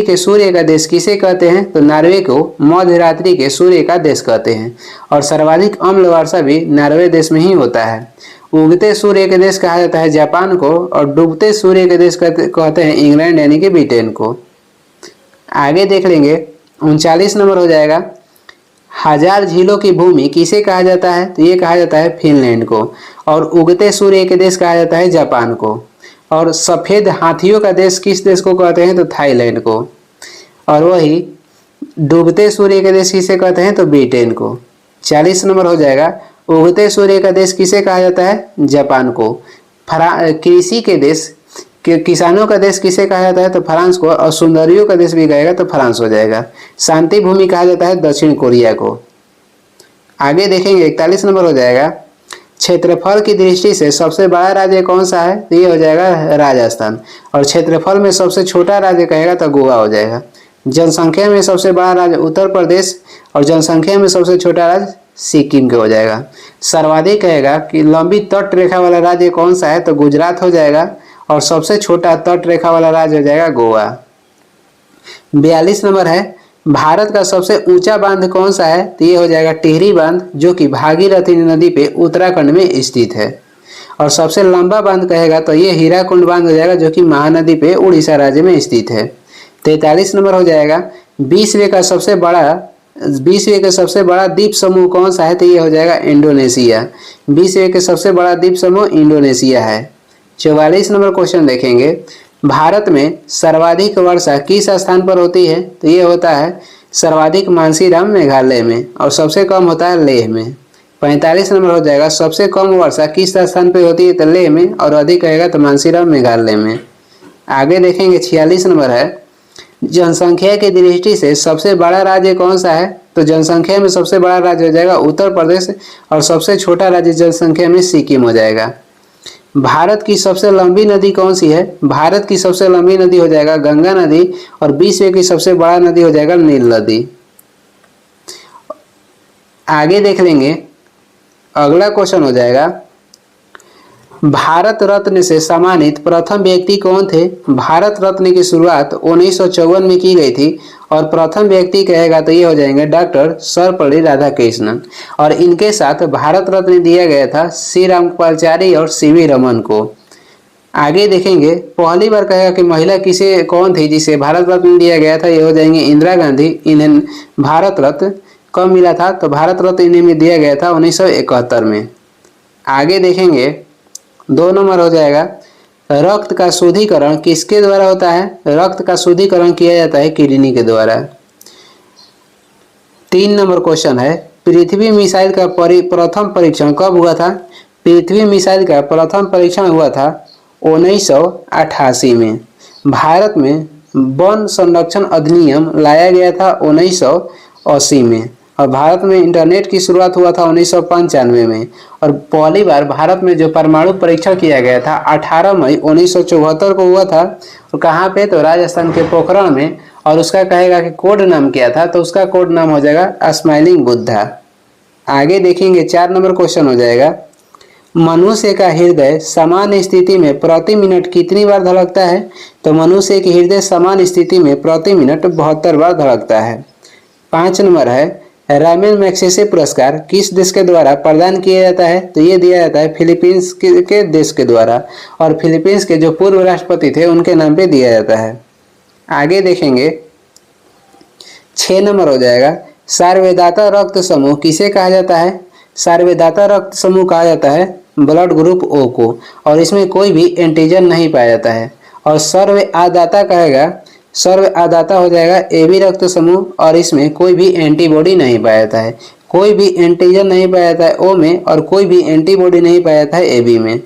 S1: के सूर्य का देश किसे कहते हैं? तो नॉर्वे को मध्यरात्रि के सूर्य का देश कहते हैं। और सर्वाधिक अम्ल वर्षा भी नॉर्वे देश में ही होता है। उगते सूर्य के देश कहा जाता है जापान को और डूबते सूर्य के देश कहते हैं इंग्लैंड यानी कि ब्रिटेन को। आगे देख लेंगे 39 नंबर हो जाएगा, हजार झीलों की भूमि किसे कहा जाता है? तो ये कहा जाता है फिनलैंड को। और उगते सूर्य के देश कहा जाता है जापान को। और सफेद हाथियों का देश किस देश को कहते हैं? तो थाईलैंड को। और वही डूबते सूर्य के देश किसे कहते हैं? तो ब्रिटेन को। 40 नंबर हो जाएगा, उगते सूर्य का देश किसे कहा जाता है? जापान को। कृषि के देश किसानों का देश किसे कहा जाता है? तो फ्रांस को। और सुंदरियों का देश भी कहेगा तो फ्रांस हो जाएगा। शांति भूमि कहा जाता है दक्षिण कोरिया को। आगे देखेंगे 41 नंबर हो जाएगा, क्षेत्रफल की दृष्टि से सबसे बड़ा राज्य कौन सा है? तो ये हो जाएगा राजस्थान। और क्षेत्रफल में सबसे छोटा राज्य कहेगा तो गोवा हो जाएगा। जनसंख्या में सबसे बड़ा राज्य उत्तर प्रदेश और जनसंख्या में सबसे छोटा राज्य सिक्किम का हो जाएगा। सर्वाधिक कहेगा कि लंबी तट रेखा वाला राज्य कौन सा है? तो गुजरात हो जाएगा। और सबसे छोटा तट रेखा वाला राज्य हो जाएगा गोवा। 42 नंबर है, भारत का सबसे ऊंचा बांध कौन सा है? तो ये हो जाएगा टिहरी बांध, जो कि भागीरथी नदी पे उत्तराखंड में स्थित है। और सबसे लंबा बांध कहेगा तो ये हीराकुंड बांध हो जाएगा, जो कि महानदी पे उड़ीसा राज्य में स्थित है। 43 नंबर हो जाएगा, विश्व का सबसे बड़ा द्वीप समूह कौन सा है? तो ये हो जाएगा इंडोनेशिया। विश्व के सबसे बड़ा द्वीप समूह इंडोनेशिया है। 44 नंबर क्वेश्चन देखेंगे, भारत में सर्वाधिक वर्षा किस स्थान पर होती है? तो ये होता है सर्वाधिक मानसीराम मेघालय में। और सबसे कम होता है लेह में। 45 नंबर हो जाएगा, सबसे कम वर्षा किस स्थान पर होती है? तो लेह में। और अधिक रहेगा तो मानसीराम मेघालय में। आगे देखेंगे 46 नंबर है, जनसंख्या की दृष्टि से सबसे बड़ा राज्य कौन सा है? तो जनसंख्या में सबसे बड़ा राज्य हो जाएगा उत्तर प्रदेश और सबसे छोटा राज्य जनसंख्या में सिक्किम हो जाएगा। भारत की सबसे लंबी नदी कौन सी है? भारत की सबसे लंबी नदी हो जाएगा गंगा नदी और विश्व की सबसे बड़ा नदी हो जाएगा नील नदी। आगे देख लेंगे, अगला क्वेश्चन हो जाएगा भारत रत्न से सम्मानित प्रथम व्यक्ति कौन थे? भारत रत्न की शुरुआत 1954 में की गई थी और प्रथम व्यक्ति कहेगा तो ये हो जाएंगे डॉक्टर सर्वपल्ली राधाकृष्णन। और इनके साथ भारत रत्न दिया गया था श्री रामकृपाचारी और सीवी रमन को। आगे देखेंगे, पहली बार कहेगा कि महिला किसे कौन थी जिसे भारत रत्न दिया गया था? ये हो जाएंगे इंदिरा गांधी। इन्हें भारत रत्न कब मिला था? तो भारत रत्न इन्हें दिया गया था 1971 में। आगे देखेंगे, 2 नंबर हो जाएगा रक्त का शुद्धिकरण किसके द्वारा होता है? रक्त का शुद्धिकरण किया जाता है किडनी के द्वारा। 3 नंबर क्वेश्चन है पृथ्वी मिसाइल का प्रथम परीक्षण कब हुआ था? पृथ्वी मिसाइल का प्रथम परीक्षण हुआ था 1988 में। भारत में वन संरक्षण अधिनियम लाया गया था 1980 में और भारत में इंटरनेट की शुरुआत हुआ था 1995 में। और पहली बार भारत में जो परमाणु परीक्षण किया गया था 18 मई 1974 को हुआ था। और कहाँ पे? तो राजस्थान के पोखरण में। और उसका कहेगा कि कोड नाम क्या था? तो उसका कोड नाम हो जाएगा स्माइलिंग बुद्धा। आगे देखेंगे, 4 नंबर क्वेश्चन हो जाएगा मनुष्य का हृदय समान स्थिति में प्रति मिनट कितनी बार धड़कता है? तो मनुष्य की हृदय समान स्थिति में प्रति मिनट 72 बार धड़कता है। 5 नंबर है रामेन मैग्सेसे पुरस्कार किस देश के द्वारा प्रदान किया जाता है? तो ये दिया जाता है फिलीपींस के देश के द्वारा और फिलीपींस के जो पूर्व राष्ट्रपति थे उनके नाम पे दिया जाता है। आगे देखेंगे, 6 नंबर हो जाएगा सार्वधाता रक्त समूह किसे कहा जाता है? सार्वधाता रक्त समूह कहा जाता है ब्लड ग्रुप ओ को और इसमें कोई भी एंटीजन नहीं पाया जाता है। और सर्व आदाता कहेगा, सर्व आदाता हो जाएगा एबी रक्त समूह और इसमें कोई भी एंटीबॉडी नहीं पाया जाता है। कोई भी एंटीजन नहीं पाया जाता है ओ में और कोई भी एंटीबॉडी नहीं पाया जाता है एबी में।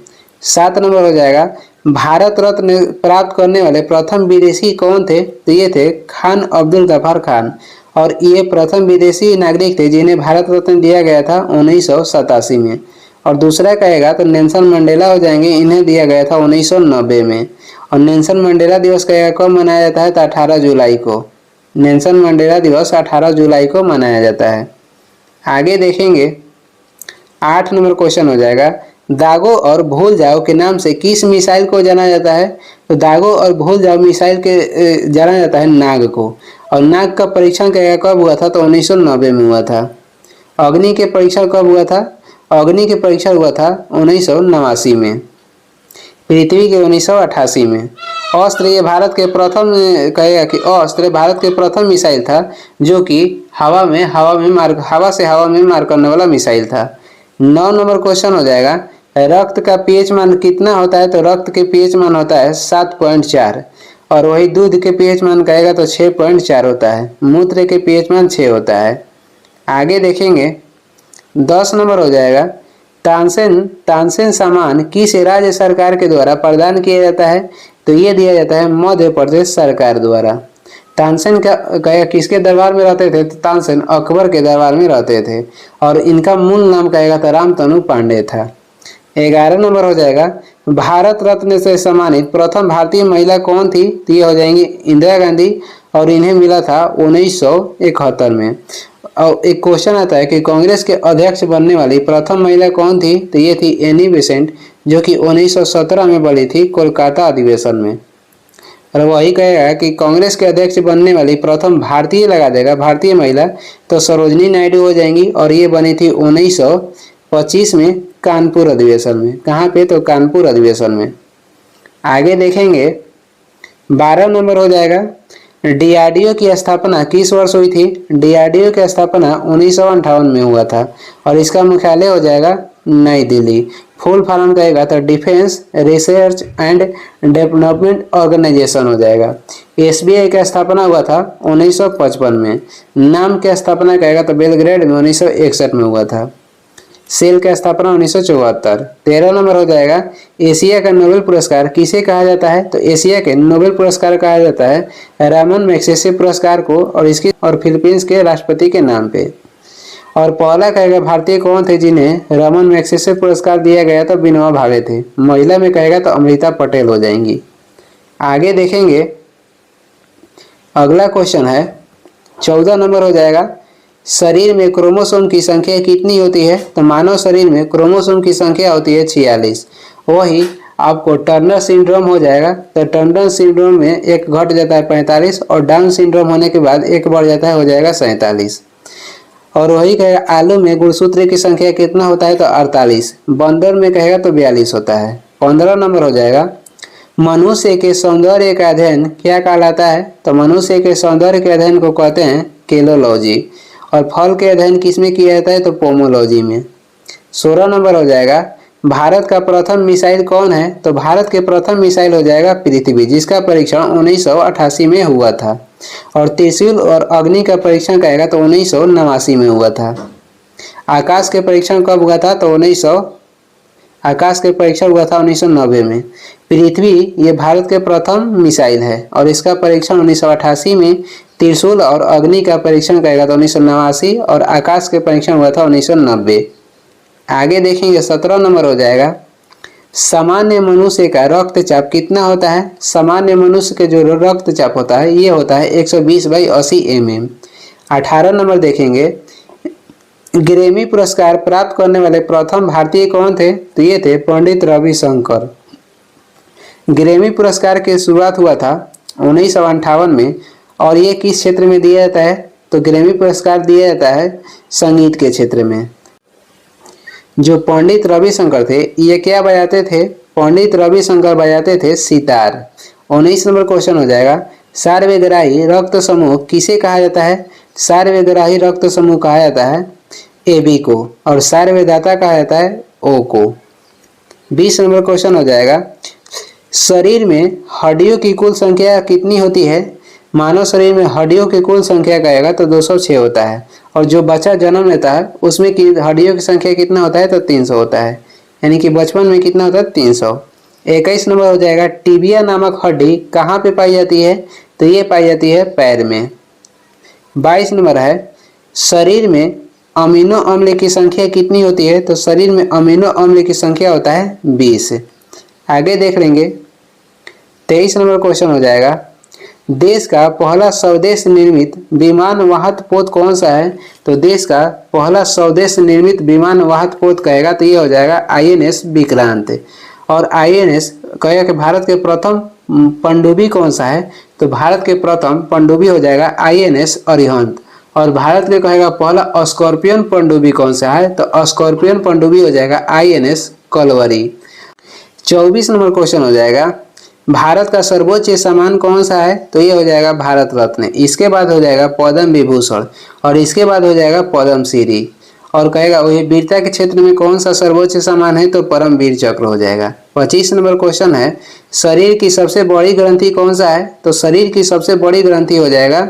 S1: 7 नंबर हो जाएगा भारत रत्न प्राप्त करने वाले प्रथम विदेशी कौन थे? तो ये थे खान अब्दुल गफार खान और ये प्रथम विदेशी नागरिक थे जिन्हें भारत रत्न दिया गया था 1987 में। और दूसरा कहेगा तो नेल्सन मंडेला हो जाएंगे, इन्हें दिया गया था 1990 में। और नेल्सन मंडेला दिवस कब मनाया जाता है? तो 18 जुलाई को। नेल्सन मंडेला दिवस 18 जुलाई को मनाया जाता है। आगे देखेंगे, 8 नंबर क्वेश्चन हो जाएगा दागो और भूल जाओ के नाम से किस मिसाइल को जाना जाता है? तो दागो और भूल जाओ मिसाइल के जाना जाता है नाग को। और नाग का परीक्षण कब हुआ था? तो 1990 में हुआ था। अग्नि के परीक्षण कब हुआ था? अग्नि के परीक्षण हुआ था 1989 में। पृथ्वी के 1988 में। अस्त्र ये भारत के प्रथम कहेगा कि अस्त्र भारत के प्रथम मिसाइल था जो कि हवा से हवा में मार करने वाला मिसाइल था। 9 नंबर क्वेश्चन हो जाएगा रक्त का पीएच मान कितना होता है? तो रक्त के पीएच मान होता है 7.4 और वही दूध के पीएच मान कहेगा तो 6.4 होता है। मूत्र के पीएच मान 6 होता है। आगे देखेंगे, 10 नंबर हो जाएगा तानसेन सामान किस राज्य सरकार के द्वारा प्रदान किया जाता है? तो ये दिया जाता है मध्य प्रदेश सरकार द्वारा। तानसेन का किसके दरबार में रहते थे? तो तानसेन अकबर के दरबार में रहते थे और इनका मूल नाम कहेगा तो रामतनु पांडे था। 11 नंबर हो जाएगा भारत रत्न से सम्मानित प्रथम भारतीय महिला कौन थी? तो ये हो जाएंगी इंदिरा गांधी और इन्हें मिला था 1971 में। और एक क्वेश्चन आता है कि कांग्रेस के अध्यक्ष बनने वाली प्रथम महिला कौन थी? तो ये थी एनी बेसेंट जो कि 1917 में बनी थी कोलकाता अधिवेशन में। और वही कहेगा कि कांग्रेस के अध्यक्ष बनने वाली प्रथम भारतीय लगा देगा भारतीय महिला तो सरोजनी नायडू हो जाएंगी और ये बनी थी 1925 में कानपुर अधिवेशन में। कहाँ पे? तो कानपुर अधिवेशन में। आगे देखेंगे, 12 नंबर हो जाएगा डीआरडीओ की स्थापना किस वर्ष हुई थी? डीआरडीओ की स्थापना 1958 में हुआ था और इसका मुख्यालय हो जाएगा नई दिल्ली। फुल फॉर्म कहेगा तो defence research and development organisation हो जाएगा। एसबीआई का स्थापना हुआ था 1955 में। नाम की स्थापना कहेगा तो बेलग्रेड में 1961 में हुआ था।
S2: सेल का स्थापना 1974। 13 नंबर हो जाएगा एशिया का नोबेल पुरस्कार किसे कहा जाता है, तो एशिया के नोबेल पुरस्कार कहा जाता है रामन मैग्सेसे पुरस्कार को और फिलीपींस के राष्ट्रपति के नाम पे। और पहला कहेगा भारतीय कौन थे जिन्हें रमन मैग्सेसे पुरस्कार दिया गया, तो विनोबा भावे थे। महिला में कहेगा तो अमृता पटेल हो जाएंगी। आगे देखेंगे, अगला क्वेश्चन है 14 नंबर हो जाएगा शरीर में क्रोमोसोम की संख्या कितनी होती है, तो मानव शरीर में क्रोमोसोम की संख्या होती है 46। वही आपको टर्नर सिंड्रोम हो जाएगा, तो टर्नर सिंड्रोम में एक घट जाता है 45 और डाउन सिंड्रोम होने के बाद एक बढ़ जाता है, हो जाएगा 47। और वही कहेगा आलू में गुणसूत्र की संख्या कितना होता है, तो 48। बंदर में कहेगा तो 42 होता है। 15 नंबर हो जाएगा मनुष्य के सौंदर्य का अध्ययन क्या कहलाता है, तो मनुष्य के सौंदर्य के अध्ययन को कहते हैं केलोलॉजी। और फल के अध्ययन किस में किया जाता है, तो पोमोलॉजी में। 16 नंबर हो जाएगा भारत का प्रथम मिसाइल कौन है, तो भारत के प्रथम मिसाइल हो जाएगा पृथ्वी, जिसका परीक्षण 1988 में हुआ था। और त्रिशूल और अग्नि का परीक्षण कहेगा तो 1989 में हुआ था। आकाश के परीक्षण कब हुआ था, तो 1990 में। पृथ्वी ये भारत के प्रथम मिसाइल है और इसका परीक्षण 1988 में। त्रिशूल और अग्नि का परीक्षण कहेगा तो 1989 और आकाश के परीक्षण हुआ था 1990। आगे देखेंगे 17 नंबर हो जाएगा सामान्य मनुष्य का रक्तचाप कितना होता है। सामान्य मनुष्य के जो रक्तचाप होता है ये होता है 120/80 mm। 18 नंबर देखेंगे ग्रैमी पुरस्कार प्राप्त करने वाले प्रथम भारतीय कौन थे, तो ये थे पंडित रविशंकर। ग्रैमी पुरस्कार की शुरुआत हुआ था 1958 में और ये किस क्षेत्र में दिया जाता है, तो ग्रैमी पुरस्कार दिया जाता है संगीत के क्षेत्र में। जो पंडित रविशंकर थे ये क्या बजाते थे, पंडित रविशंकर बजाते थे सितार। 19 नंबर क्वेश्चन हो जाएगा सार्वग्राही रक्त समूह किसे कहा जाता है। सार्वग्राही रक्त समूह कहा जाता है AB को और सार्वदाता कहा जाता है O को। 20 नंबर क्वेश्चन हो जाएगा शरीर में हड्डियों की कुल संख्या कितनी होती है। मानव शरीर में हड्डियों की कुल संख्या कहेगा तो 206 होता है और जो बच्चा जन्म लेता है उसमें की हड्डियों की संख्या कितना होता है, तो 300 होता है, यानी कि बचपन में कितना होता है 300। 21 नंबर हो जाएगा टिबिया नामक हड्डी कहाँ पे पाई जाती है, तो ये पाई जाती है पैर में। 22 नंबर है शरीर में अमीनो अम्ल की संख्या कितनी होती है, तो शरीर में अमीनो अम्ल की संख्या होता है 20। आगे देख लेंगे 23 नंबर क्वेश्चन हो जाएगा देश का पहला स्वदेश निर्मित विमान वाहक पोत कौन सा है, तो देश का पहला स्वदेश निर्मित विमान वाहक पोत कहेगा तो ये हो जाएगा INS विक्रांत। और INS कहेगा कि भारत के प्रथम पनडुब्बी कौन सा है, तो भारत के प्रथम पनडुब्बी हो जाएगा INS अरिहंत। और भारत के कहेगा पहला स्कॉर्पियन पनडुब्बी कौन सा है, तो स्कॉर्पियन पनडुब्बी हो जाएगा INS कलवरी। 24 नंबर क्वेश्चन हो जाएगा भारत का सर्वोच्च सम्मान कौन सा है, तो ये हो जाएगा भारत रत्न। इसके बाद हो जाएगा पद्म विभूषण और इसके बाद हो जाएगा पद्मश्री। और कहेगा वही वीरता के क्षेत्र में कौन सा सर्वोच्च सम्मान है, तो परमवीर चक्र हो जाएगा। 25 नंबर क्वेश्चन है शरीर की सबसे बड़ी ग्रंथि कौन सा है, तो शरीर की सबसे बड़ी ग्रंथि हो जाएगा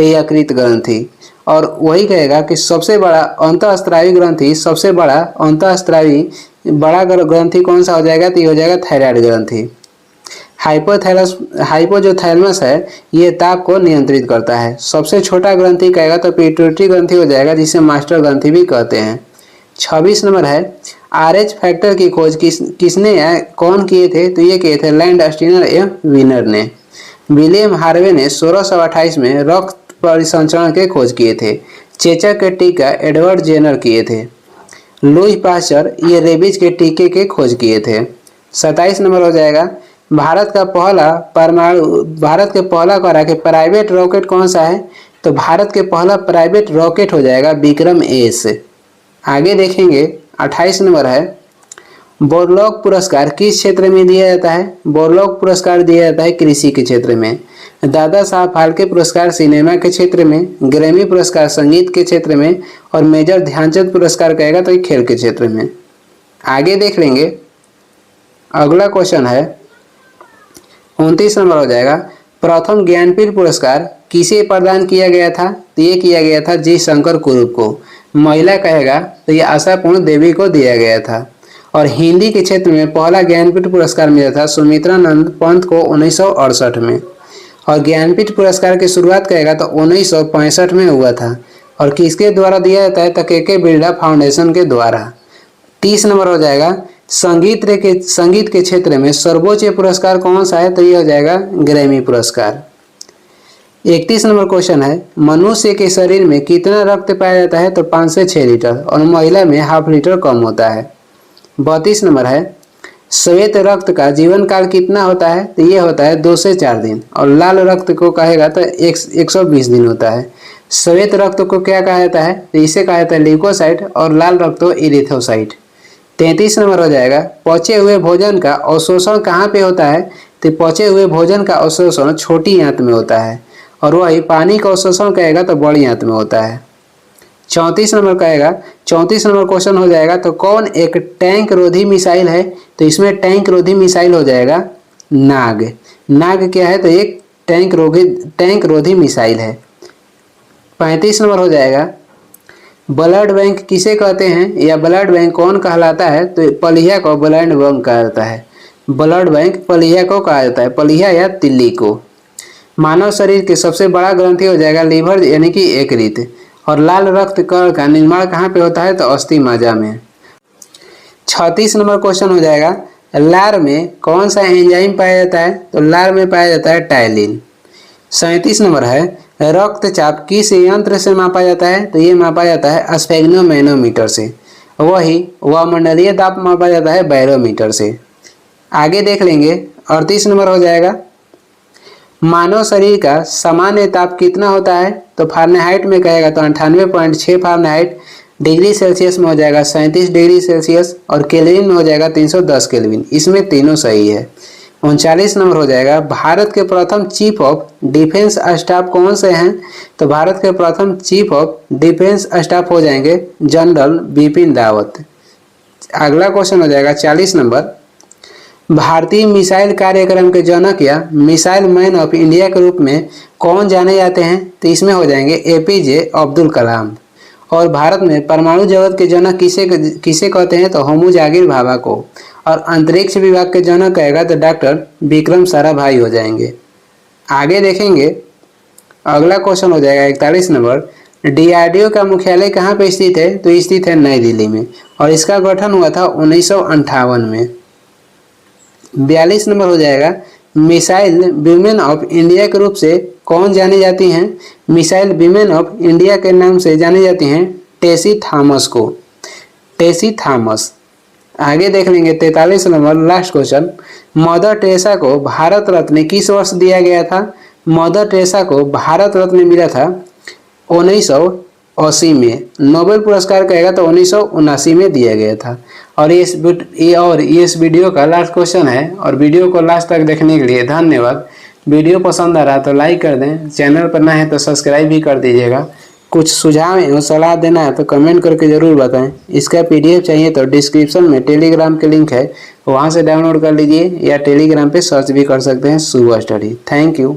S2: यकृत ग्रंथि। और वही कहेगा कि सबसे बड़ा अंतःस्त्रावी ग्रंथि, सबसे बड़ा अंतःस्त्रावी बड़ा ग्रंथि कौन सा हो जाएगा, तो ये हो जाएगा थायराइड ग्रंथि। हाइपो जो थैलमस है ये ताप को नियंत्रित करता है। सबसे छोटा ग्रंथि कहेगा तो पिट्यूटरी ग्रंथि हो जाएगा, जिसे मास्टर ग्रंथि भी कहते हैं। 26 नंबर है RH फैक्टर की खोज किसने कौन किए थे, तो ये किए थे लैंडस्टीनर एवं विनर ने। विलियम हार्वे ने 1628 में रक्त परिसंचरण के खोज किए थे। चेचक के टीका एडवर्ड जेनर किए थे। लुई पास्चर ये रेबीज के टीके के खोज किए थे। 27 नंबर हो जाएगा भारत के पहला करा के प्राइवेट रॉकेट कौन सा है, तो भारत के पहला प्राइवेट रॉकेट हो जाएगा विक्रम S। आगे देखेंगे 28 नंबर है बोरलॉग पुरस्कार किस क्षेत्र में दिया जाता है। बोरलॉग पुरस्कार दिया जाता है कृषि के क्षेत्र में। दादा साहब फाल्के पुरस्कार सिनेमा के क्षेत्र में, ग्रैमी पुरस्कार संगीत के क्षेत्र में और मेजर ध्यानचंद पुरस्कार कहेगा तो खेल के क्षेत्र में। आगे देख लेंगे अगला क्वेश्चन है 29 नंबर हो जाएगा प्रथम ज्ञानपीठ पुरस्कार किसे प्रदान किया गया था, तो ये किया गया था जी शंकर कुरूप को। महिला कहेगा तो ये आशापूर्ण देवी को दिया गया था। और हिंदी के क्षेत्र में पहला ज्ञानपीठ पुरस्कार मिला था सुमित्रानंद पंत को 1968 में। और ज्ञानपीठ पुरस्कार की शुरुआत कहेगा तो 1965 में हुआ था। और किसके द्वारा दिया जाता है तो के बिरला फाउंडेशन के द्वारा। 30 नंबर हो जाएगा संगीत के क्षेत्र में सर्वोच्च पुरस्कार कौन सा है तो ये हो जाएगा ग्रैमी पुरस्कार। 31 नंबर क्वेश्चन है मनुष्य के शरीर में कितना रक्त पाया जाता है तो 5 से 6 लीटर और महिला में ½ लीटर कम होता है। 32 नंबर है श्वेत रक्त का जीवन काल कितना होता है तो ये होता है 2 से 4 दिन और लाल रक्त को कहेगा तो 120 दिन होता है। श्वेत रक्त को क्या कहा जाता है तो इसे कहा जाता है ल्यूकोसाइट और लाल रक्त को इरिथ्रोसाइट। 33 नंबर हो जाएगा पचे हुए भोजन का अवशोषण कहाँ पे होता है तो पचे हुए भोजन का अवशोषण छोटी आंत में होता है और वही पानी का अवशोषण कहेगा तो बड़ी आंत में होता है। 34 नंबर क्वेश्चन हो जाएगा तो कौन एक टैंक रोधी मिसाइल है तो इसमें टैंक रोधी मिसाइल हो जाएगा नाग। नाग क्या है तो एक टैंक रोधी मिसाइल है। 35 नंबर हो जाएगा ब्लड बैंक किसे कहते हैं या ब्लड बैंक कौन कहलाता है तो पलिया को ब्लड बैंक कहा जाता है। ब्लड बैंक पलिया को कहा जाता है, पलिया या तिल्ली को। मानव शरीर के सबसे बड़ा ग्रंथि हो जाएगा लीवर यानी कि यकृत। और लाल रक्त कण का निर्माण कहाँ पे होता है तो अस्थि मज्जा में। 36 नंबर क्वेश्चन हो जाएगा लार में कौन सा एंजाइम पाया जाता है तो लार में पाया जाता है टाइलिन। 37 नंबर है रक्तचाप किस यंत्र से मापा जाता है तो ये मापा जाता है स्फेग्नोमैनोमीटर से। वही वायुमंडलीय दाब मापा जाता है बैरोमीटर से। आगे देख लेंगे 38 नंबर हो जाएगा मानव शरीर का सामान्य ताप कितना होता है तो फारेनहाइट में कहेगा तो 98.6 फारेनहाइट, डिग्री सेल्सियस में हो जाएगा 37 डिग्री सेल्सियस और केल्विन में हो जाएगा 310 केल्विन। इसमें तीनों सही है। 39 नंबर हो जाएगा भारत के प्रथम चीफ ऑफ डिफेंस स्टाफ कौन से हैं तो भारत के प्रथम चीफ ऑफ डिफेंस स्टाफ हो जाएंगे जनरल बिपिन रावत। अगला क्वेश्चन हो जाएगा 40 नंबर भारतीय मिसाइल कार्यक्रम के जनक या मिसाइल मैन ऑफ इंडिया के रूप में कौन जाने जाते हैं तो इसमें हो जाएंगे एपीजे अब्दुल कलाम। और भारत में परमाणु जगत के जनक किसे कहते हैं तो होमू जागिर भाभा को। और अंतरिक्ष विभाग के जनक कहेगा तो डॉक्टर विक्रम साराभाई हो जाएंगे। आगे देखेंगे अगला क्वेश्चन हो जाएगा 41 नंबर डीआरडीओ का मुख्यालय कहाँ पे स्थित है तो स्थित है नई दिल्ली में और इसका गठन हुआ था 1958 में। 42 नंबर हो जाएगा मिसाइल वीमेन ऑफ इंडिया के रूप से कौन जानी जाती हैं। मिसाइल वीमेन ऑफ इंडिया के नाम से जानी जाती हैं टेसी थॉमस को। टेसी थॉमस। आगे देख लेंगे 43 number last question mother Teresa को भारत रत्न किस वर्ष दिया गया था। मदर टेरेसा को भारत रत्न मिला था 1980 में। नोबेल पुरस्कार कहेगा तो 1979 में दिया गया था। और ये इस वीडियो का लास्ट क्वेश्चन है। और वीडियो को लास्ट तक देखने के लिए धन्यवाद। वीडियो पसंद आ रहा तो लाइक कर दें, चैनल पर नए हैं तो सब्सक्राइब भी कर दीजिएगा। कुछ सुझाव एवं सलाह देना है तो कमेंट करके ज़रूर बताएं। इसका PDF चाहिए तो डिस्क्रिप्शन में टेलीग्राम के लिंक है, वहाँ से डाउनलोड कर लीजिए या टेलीग्राम पे सर्च भी कर सकते हैं शुभ स्टडी। Thank you.